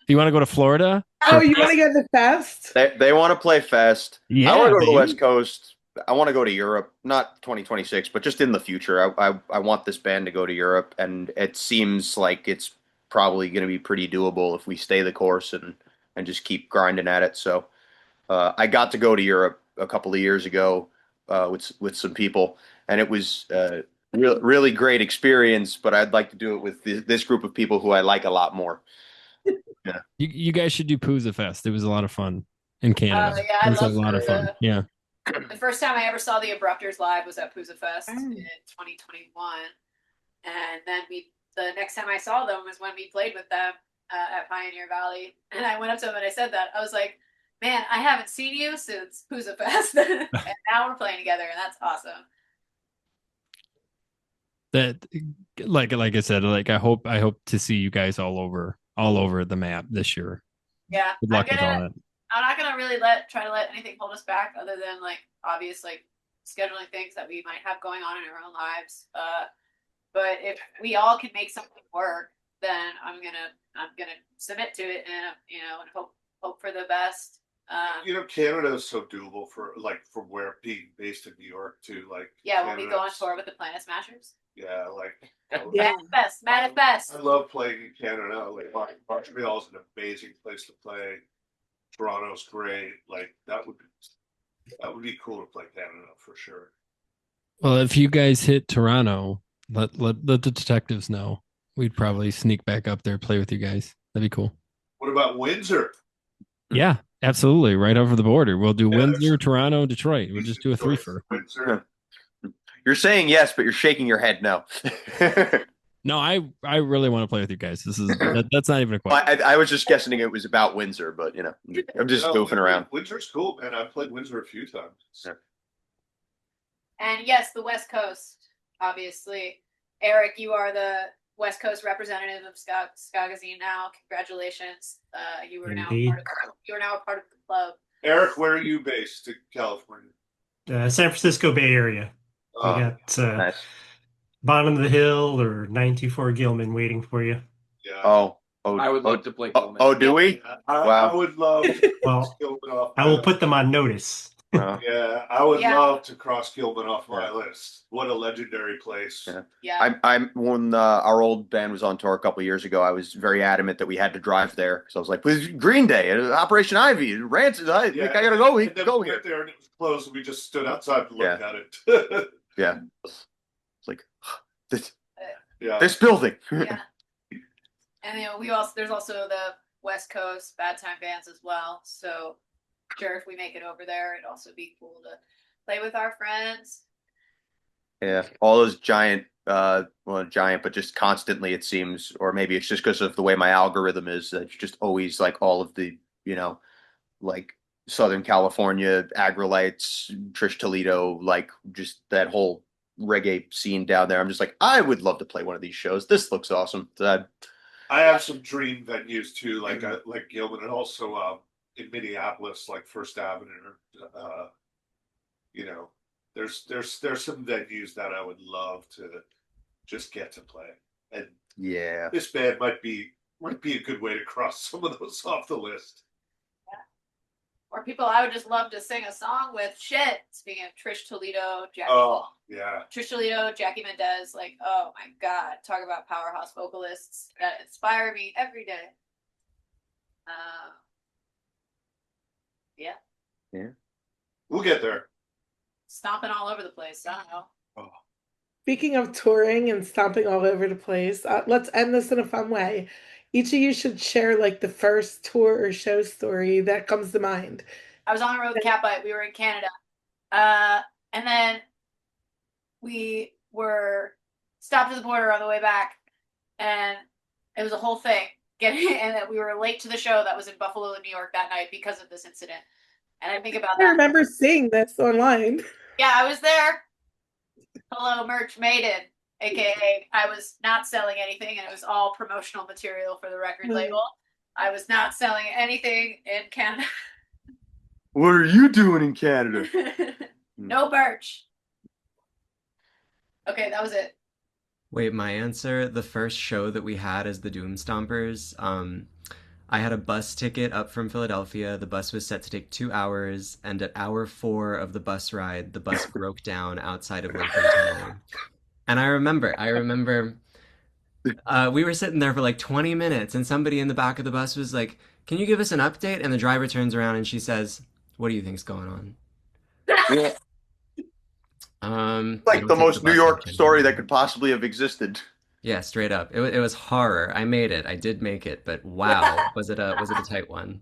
if you want to go to Florida? Oh, you want to go to the fest? They want to play Fest. I Yeah, want to go to the baby. West Coast. I want to go to Europe, not 2026, but just in the future. I want this band to go to Europe, and it seems like it's probably going to be pretty doable if we stay the course and just keep grinding at it. So I got to go to Europe a couple of years ago with some people, and it was really great experience. But I'd like to do it with this group of people who I like a lot more. Yeah. You guys should do Pooza Fest. It was a lot of fun in Canada. Yeah, I it was a love lot of fun. Pooza. Yeah. The first time I ever saw the Abrupters live was at Pooza Fest Oh. in 2021, and then the next time I saw them was when we played with them at Pioneer Valley, and I went up to them and I said that I was like, "Man, I haven't seen you since Pooza Fest, and now we're playing together, and that's awesome." That like I said, like I hope to see you guys all over the map this year. Yeah, Good luck with all that. I'm not gonna really try to let anything hold us back, other than like obvious like scheduling things that we might have going on in our own lives. But if we all can make something work, then I'm gonna submit to it, and and hope for the best. Canada is so doable from where being based in New York to like. Yeah, when we go on Canada's- tour with the Planet Smashers. Yeah, Yeah. Manifest. I love playing in Canada. Like Montreal is an amazing place to play. Toronto's great. Like that would be cool to play Canada for sure. Well, if you guys hit Toronto, let the detectives know. We'd probably sneak back up there, play with you guys. That'd be cool. What about Windsor? Yeah, absolutely. Right over the border. We'll do Yeah, Windsor, Toronto, Detroit. We'll just do a threefer. Windsor. You're saying yes, but you're shaking your head no. No, I really want to play with you guys. That's not even a question. I was just guessing it was about Windsor, but I'm just goofing around. Windsor's cool, man. I've played Windsor a few times. Yeah. And yes, the West Coast, obviously. Eric, you are the West Coast representative of Ska Gazine now. Congratulations. You are now Indeed. a part of the club. Eric, where are you based in California? San Francisco Bay Area. We got Nice. Bottom of the Hill or 924 Gilman waiting for you. Yeah. Oh, I would love to play Gilman. do we? I would love to Well, cross Gilman off. I will put them on notice. Yeah, I would Yeah. love to cross Gilman off my list. What a legendary place. Yeah. Yeah. I'm when our old band was on tour a couple of years ago. I was very adamant that we had to drive there. So I was like, "With Green Day, Operation Ivy, Rancid. I gotta go. We And then go we here." went there and it was closed, and we just stood outside to look Yeah. at it. Yeah, it's like Yeah. this building. Yeah. And there's also the West Coast Bad Time bands as well. So sure, if we make it over there, it'd also be cool to play with our friends. Yeah, all those giant, giant, but just constantly it seems, or maybe it's just because of the way my algorithm is. That it's just always like all of the, like Southern California, Agrolites, Trish Toledo, like just that whole reggae scene down there. I'm just like, I would love to play one of these shows. This looks awesome. I have some dream venues too, like Gilman, and also in Minneapolis, like First Avenue. There's some venues that I would love to just get to play, and Yeah, this band might be a good way to cross some of those off the list. Or people I would just love to sing a song with. Shit. Speaking of Trish Toledo, Oh yeah, Trish Toledo, Jackie Mendez, like, oh my God, talk about powerhouse vocalists that inspire me every day. Yeah, we'll get there. stomping all over the place. I don't know. Speaking of touring and stomping all over the place, let's end this in a fun way. Each of you should share like the first tour or show story that comes to mind. I was on the road with Catbite. We were in Canada. And then we were stopped at the border on the way back. And it was a whole thing. And that we were late to the show that was in Buffalo, New York that night because of this incident. And I think about I that. remember seeing this online. Yeah, I was there. Hello, Merch Maiden. AKA, I was not selling anything, and it was all promotional material for the record label. I was not selling anything in Canada. what are you doing in Canada? No merch. Okay, that was it. Wait, my answer, the first show that we had as the Doomstompers, I had a bus ticket up from Philadelphia. The bus was set to take 2 hours, and at hour 4 of the bus ride, the bus broke down outside of Lincoln Tunnel. And I remember, we were sitting there for like 20 minutes, and somebody in the back of the bus was like, "Can you give us an update?" And the driver turns around and she says, "What do you think's going on?" Yeah, They like don't the take the most New bus York much story that anymore. could possibly have existed. Yeah, straight up. It was horror. I made it. I did make it, but wow, was it a tight one?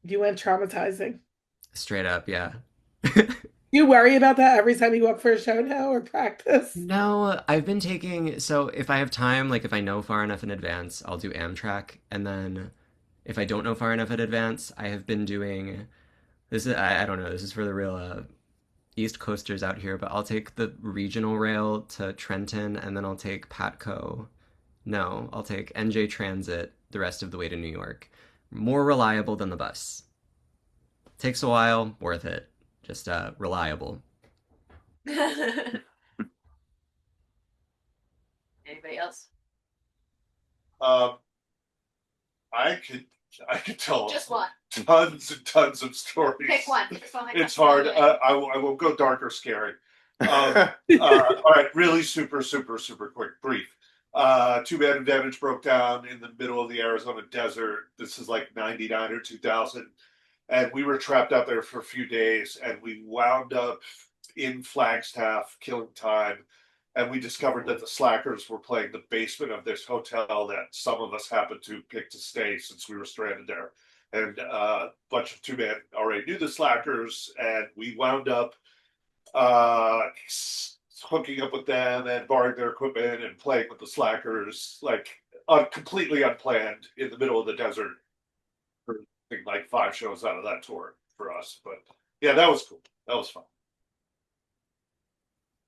You went traumatizing. Straight up, yeah. You worry about that every time you go up for a show now or practice? No, I've been taking, so if I have time, like if I know far enough in advance, I'll do Amtrak. And then if I don't know far enough in advance, I have been doing this is I don't know, this is for the real East Coasters out here, but I'll take the regional rail to Trenton and then I'll take Patco. No, I'll take NJ Transit the rest of the way to New York. More reliable than the bus. Takes a while, worth it. Just reliable. Anybody else? Um, I could I could tell Just one. tons and tons of stories. Pick one. Pick one that It's comes hard. to mind. I will go dark or scary. All right, really super quick, brief. Two-man advantage broke down in the middle of the Arizona desert. This is like 99 or 2000. And we were trapped out there for a few days and we wound up in Flagstaff killing time. And we discovered that the Slackers were playing the basement of this hotel that some of us happened to pick to stay since we were stranded there. And a bunch of two-man already knew the Slackers, and we wound up hooking up with them and borrowing their equipment and playing with the Slackers, like completely unplanned in the middle of the desert for I think, like 5 shows out of that tour for us. But yeah, that was cool. That was fun.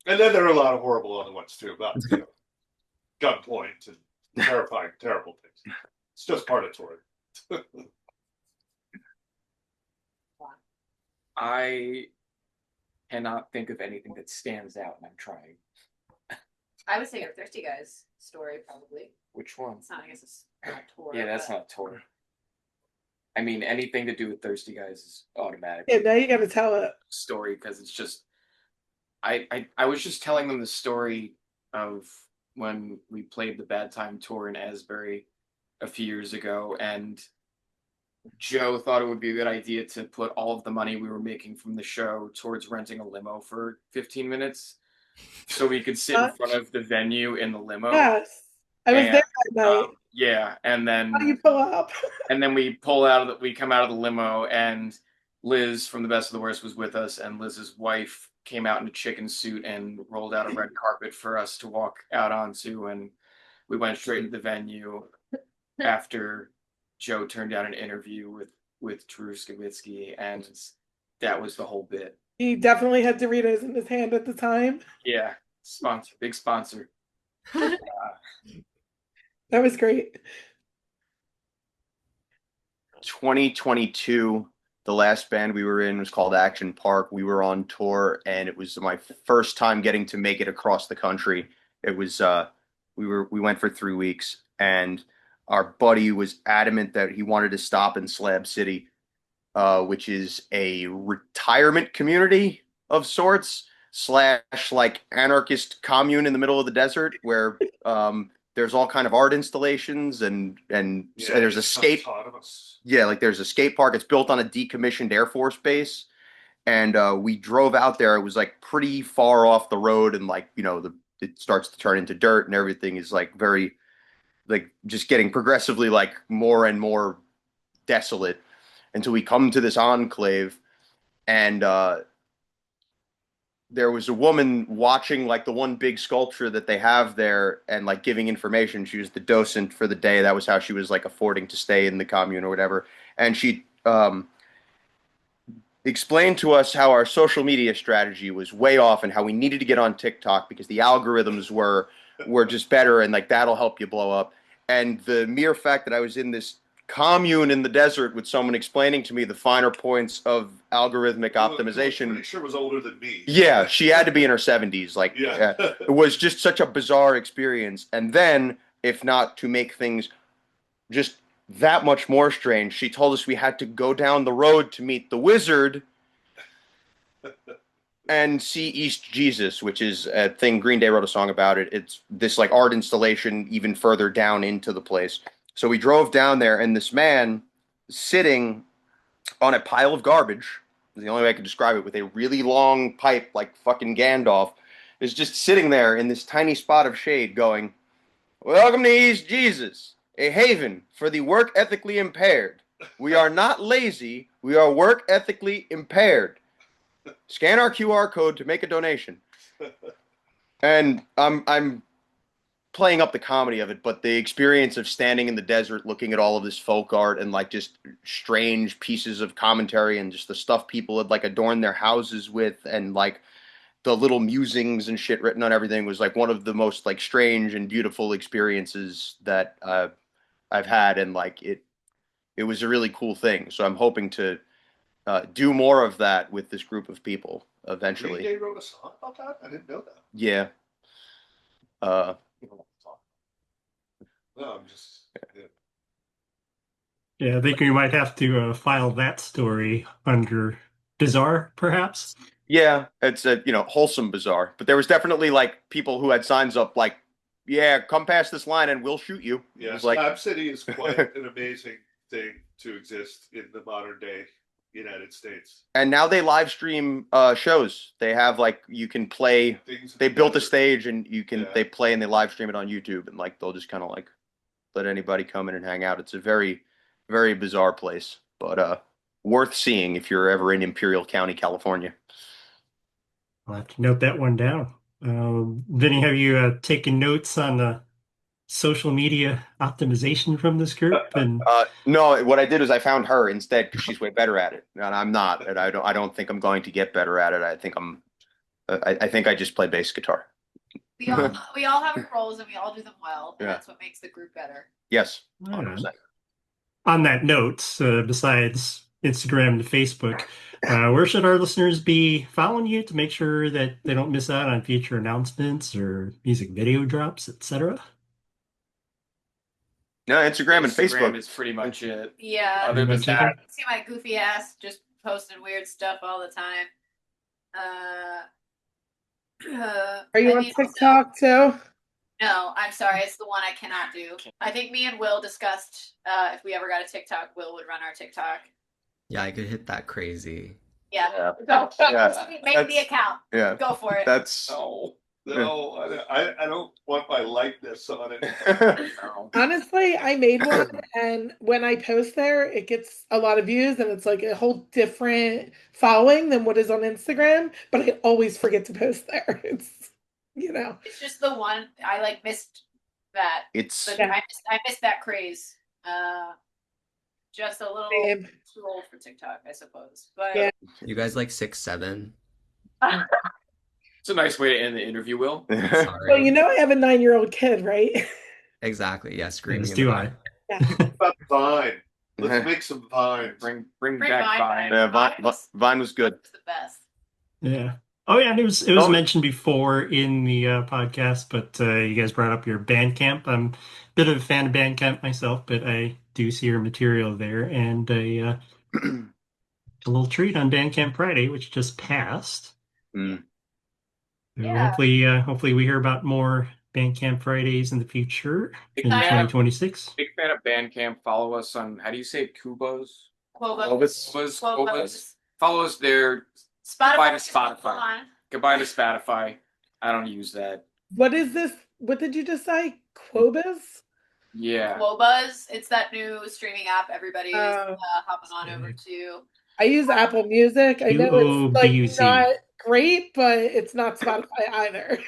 And then there are a lot of horrible other ones too, about gunpoint and terrifying, terrible things. It's just part of touring. I cannot think of anything that stands out, and I'm trying. I would say your Thirsty Guys story, probably. Which one? It's not, I guess it's not a tour. Yeah, that's but- not a tour. I mean, anything to do with Thirsty Guys is automatic Yeah, now you got to tell it. story because it's just. I was just telling them the story of when we played the Bad Time tour in Asbury a few years ago, and Joe thought it would be a good idea to put all of the money we were making from the show towards renting a limo for 15 minutes so we could sit in front of the venue in the limo. Yes. I was there that night. Yeah, and then How do you pull up? and then we come out of the limo, and Liz from The Best of the Worst was with us, and Liz's wife came out in a chicken suit and rolled out a red carpet for us to walk out onto, and we went straight into the venue after Joe turned down an interview with Drew Skowitsky, and that was the whole bit. He definitely had Doritos in his hand at the time. Yeah, sponsor, big sponsor. That was great. 2022, the last band we were in was called Action Park. We were on tour, and it was my first time getting to make it across the country. It was we went for 3 weeks, and our buddy was adamant that he wanted to stop in Slab City, which is a retirement community of sorts / like anarchist commune in the middle of the desert where there's all kind of art installations and there's a skate. Yeah, like there's a skate park. It's built on a decommissioned Air Force base. And we drove out there. It was like pretty far off the road, and like, it starts to turn into dirt and everything is like very like just getting progressively like more and more desolate until we come to this enclave, and there was a woman watching like the one big sculpture that they have there and like giving information. She was the docent for the day. That was how she was like affording to stay in the commune or whatever. And she explained to us how our social media strategy was way off and how we needed to get on TikTok because the algorithms were just better and like that'll help you blow up. And the mere fact that I was in this commune in the desert with someone explaining to me the finer points of algorithmic optimization. Pretty sure was older than me. Yeah, she had to be in her 70s. Like, Yeah. it was just such a bizarre experience. And then, if not to make things just that much more strange, she told us we had to go down the road to meet the wizard and see East Jesus, which is a thing. Green Day wrote a song about it. It's this like art installation even further down into the place. So we drove down there, and this man sitting on a pile of garbage, the only way I could describe it, with a really long pipe like fucking Gandalf, is just sitting there in this tiny spot of shade going, "Welcome to East Jesus, a haven for the work ethically impaired. We are not lazy, we are work ethically impaired. Scan our QR code to make a donation." And I'm playing up the comedy of it, but the experience of standing in the desert looking at all of this folk art and like just strange pieces of commentary and just the stuff people had like adorned their houses with and like the little musings and shit written on everything was like one of the most like strange and beautiful experiences that I've had, and like it was a really cool thing. So I'm hoping to do more of that with this group of people eventually. Green Day wrote a song about that? I didn't know that. Yeah. No, I'm just. Yeah, I think we might have to file that story under bizarre, perhaps. Yeah, it's a wholesome bizarre, but there was definitely like people who had signs up like, "Yeah, come past this line and we'll shoot you." It Yeah, was like, Slab City is quite an amazing thing to exist in the modern day United States. and now they live stream shows. They have like you can play. They built a stage and you can they play and they live stream it on YouTube, and like they'll just kind of like let anybody come in and hang out. It's a very, very bizarre place, but worth seeing if you're ever in Imperial County, California. I'll have to note that one down. Vinny, have you taken notes on the social media optimization from this group? And No, what I did is I found her instead because she's way better at it, and I'm not. And I don't think I'm going to get better at it. I think I think I just play bass guitar. We all have our roles and we all do them well. And Yeah. That's what makes the group better. Yes, All right. 100%. On that note, besides Instagram and Facebook, where should our listeners be following you to make sure that they don't miss out on future announcements or music video drops, etc.? No, Instagram and Facebook is pretty much it. Yeah. Other than that, See my goofy ass just posting weird stuff all the time. Are you I on mean, TikTok too? No, I'm sorry. It's the one I cannot do. I think me and Will discussed if we ever got a TikTok, Will would run our TikTok. Yeah, I could hit that crazy. Yeah. Go. Yeah. Make the account. Yeah, Go for it. that's No, I don't want my likeness on it. Honestly, I made one, and when I post there, it gets a lot of views, and it's like a whole different following than what is on Instagram. But I always forget to post there. It's It's just the one I like missed that. it's But I missed that craze. Just a little Same. too old for TikTok, I suppose. But Yeah. You guys like 6'7"? it's a nice way to end the interview, Will. Sorry. Well, I have a 9-year-old kid, right? Exactly. Yeah, screaming. As in do the I. back. About Vine. Let's make some Vines. Bring Bring back Vine Vine. yeah, Vine was good. it's the best. Yeah. Oh yeah, and it was mentioned before in the podcast, but you guys brought up your Bandcamp. I'm a bit of a fan of Bandcamp myself, but I do see your material there, and a little treat on Bandcamp Friday, which just passed. Mm. So Yeah. hopefully we hear about more Bandcamp Fridays in the future Big in fan, 2026. big fan of Bandcamp. Follow us on, how do you say it? Kubos? Quobos. Quobos. Follow us there. Spotify. Goodbye to Spotify. Hold on. Goodbye to Spotify. I don't use that. What is this? What did you just say? Quobas? Yeah. Quobuz. It's that new streaming app everybody is Oh. hopping on over to. I use Apple Music. I know it's like QOBUZ. not great, but it's not Spotify either.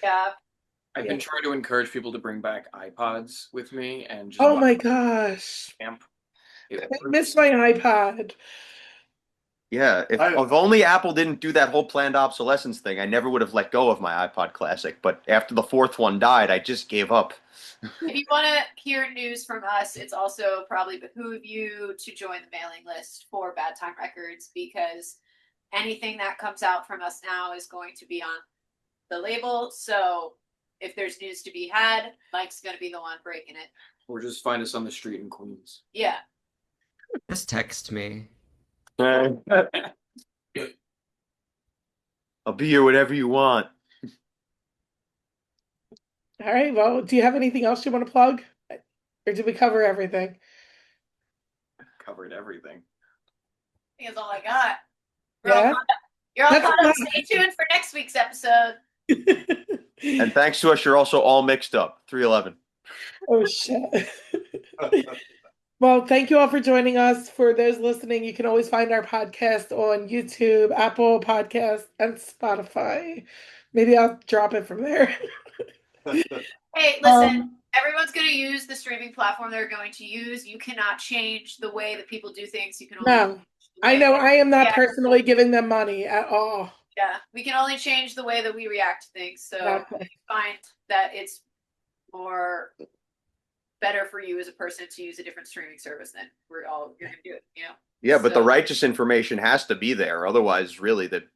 Yeah. I've been trying to encourage people to bring back iPods with me and just Oh my gosh. Camp. I missed my iPod. Yeah, if only Apple didn't do that whole planned obsolescence thing, I never would have let go of my iPod Classic. But after the fourth one died, I just gave up. If you want to hear news from us, it's also probably behoove you to join the mailing list for Bad Time Records, because anything that comes out from us now is going to be on the label. So if there's news to be had, Mike's going to be the one breaking it. Or just find us on the street in Queens. Yeah. Just text me. I'll be here whatever you want. All right. Well, do you have anything else you want to plug? Or did we cover everything? Covered everything. I think that's all I got. Yeah. You're all That's caught up. enough. Stay tuned for next week's episode. And thanks to us, you're also all mixed up. 311. Oh, shit. Well, thank you all for joining us. For those listening, you can always find our podcast on YouTube, Apple Podcasts, and Spotify. Maybe I'll drop it from there. Hey, listen, everyone's going to use the streaming platform they're going to use. You cannot change the way that people do things. You can only No, I know I am not Yeah. personally giving them money at all. Yeah, we can only change the way that we react to things. So Exactly. if you find that it's more better for you as a person to use a different streaming service, then you're gonna do it, you know? Yeah, but the So- righteous information has to be there. Otherwise, really, to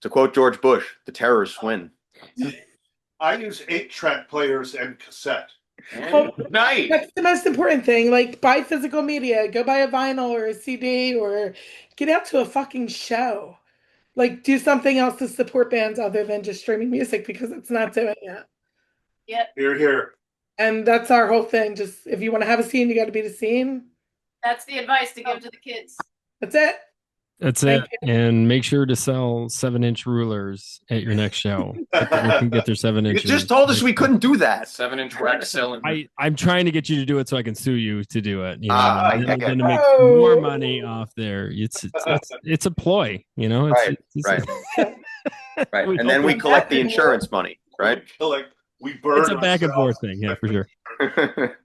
quote George Bush, the terrorists win. I use 8-track players and cassette. Well, Night. That's the most important thing. Like, buy physical media, go buy a vinyl or a CD, or get out to a fucking show. Like, do something else to support bands other than just streaming music, because it's not doing it. Yep, Here, here. And that's our whole thing. Just if you want to have a scene, you got to be the scene. that's the advice to give to the kids. That's it. That's Thank it. And make sure to sell 7-inch rulers at your next show. They can get their 7 You inches. just told us we couldn't do that. 7-inch wax selling. I'm trying to get you to do it so I can sue you to do it. You know, I and get then it. to make Oh. more money off there. It's a ploy, you know. Right. Right. And then we collect the insurance money, right? Like we burn. It's a back and ourselves. forth thing, yeah, for sure.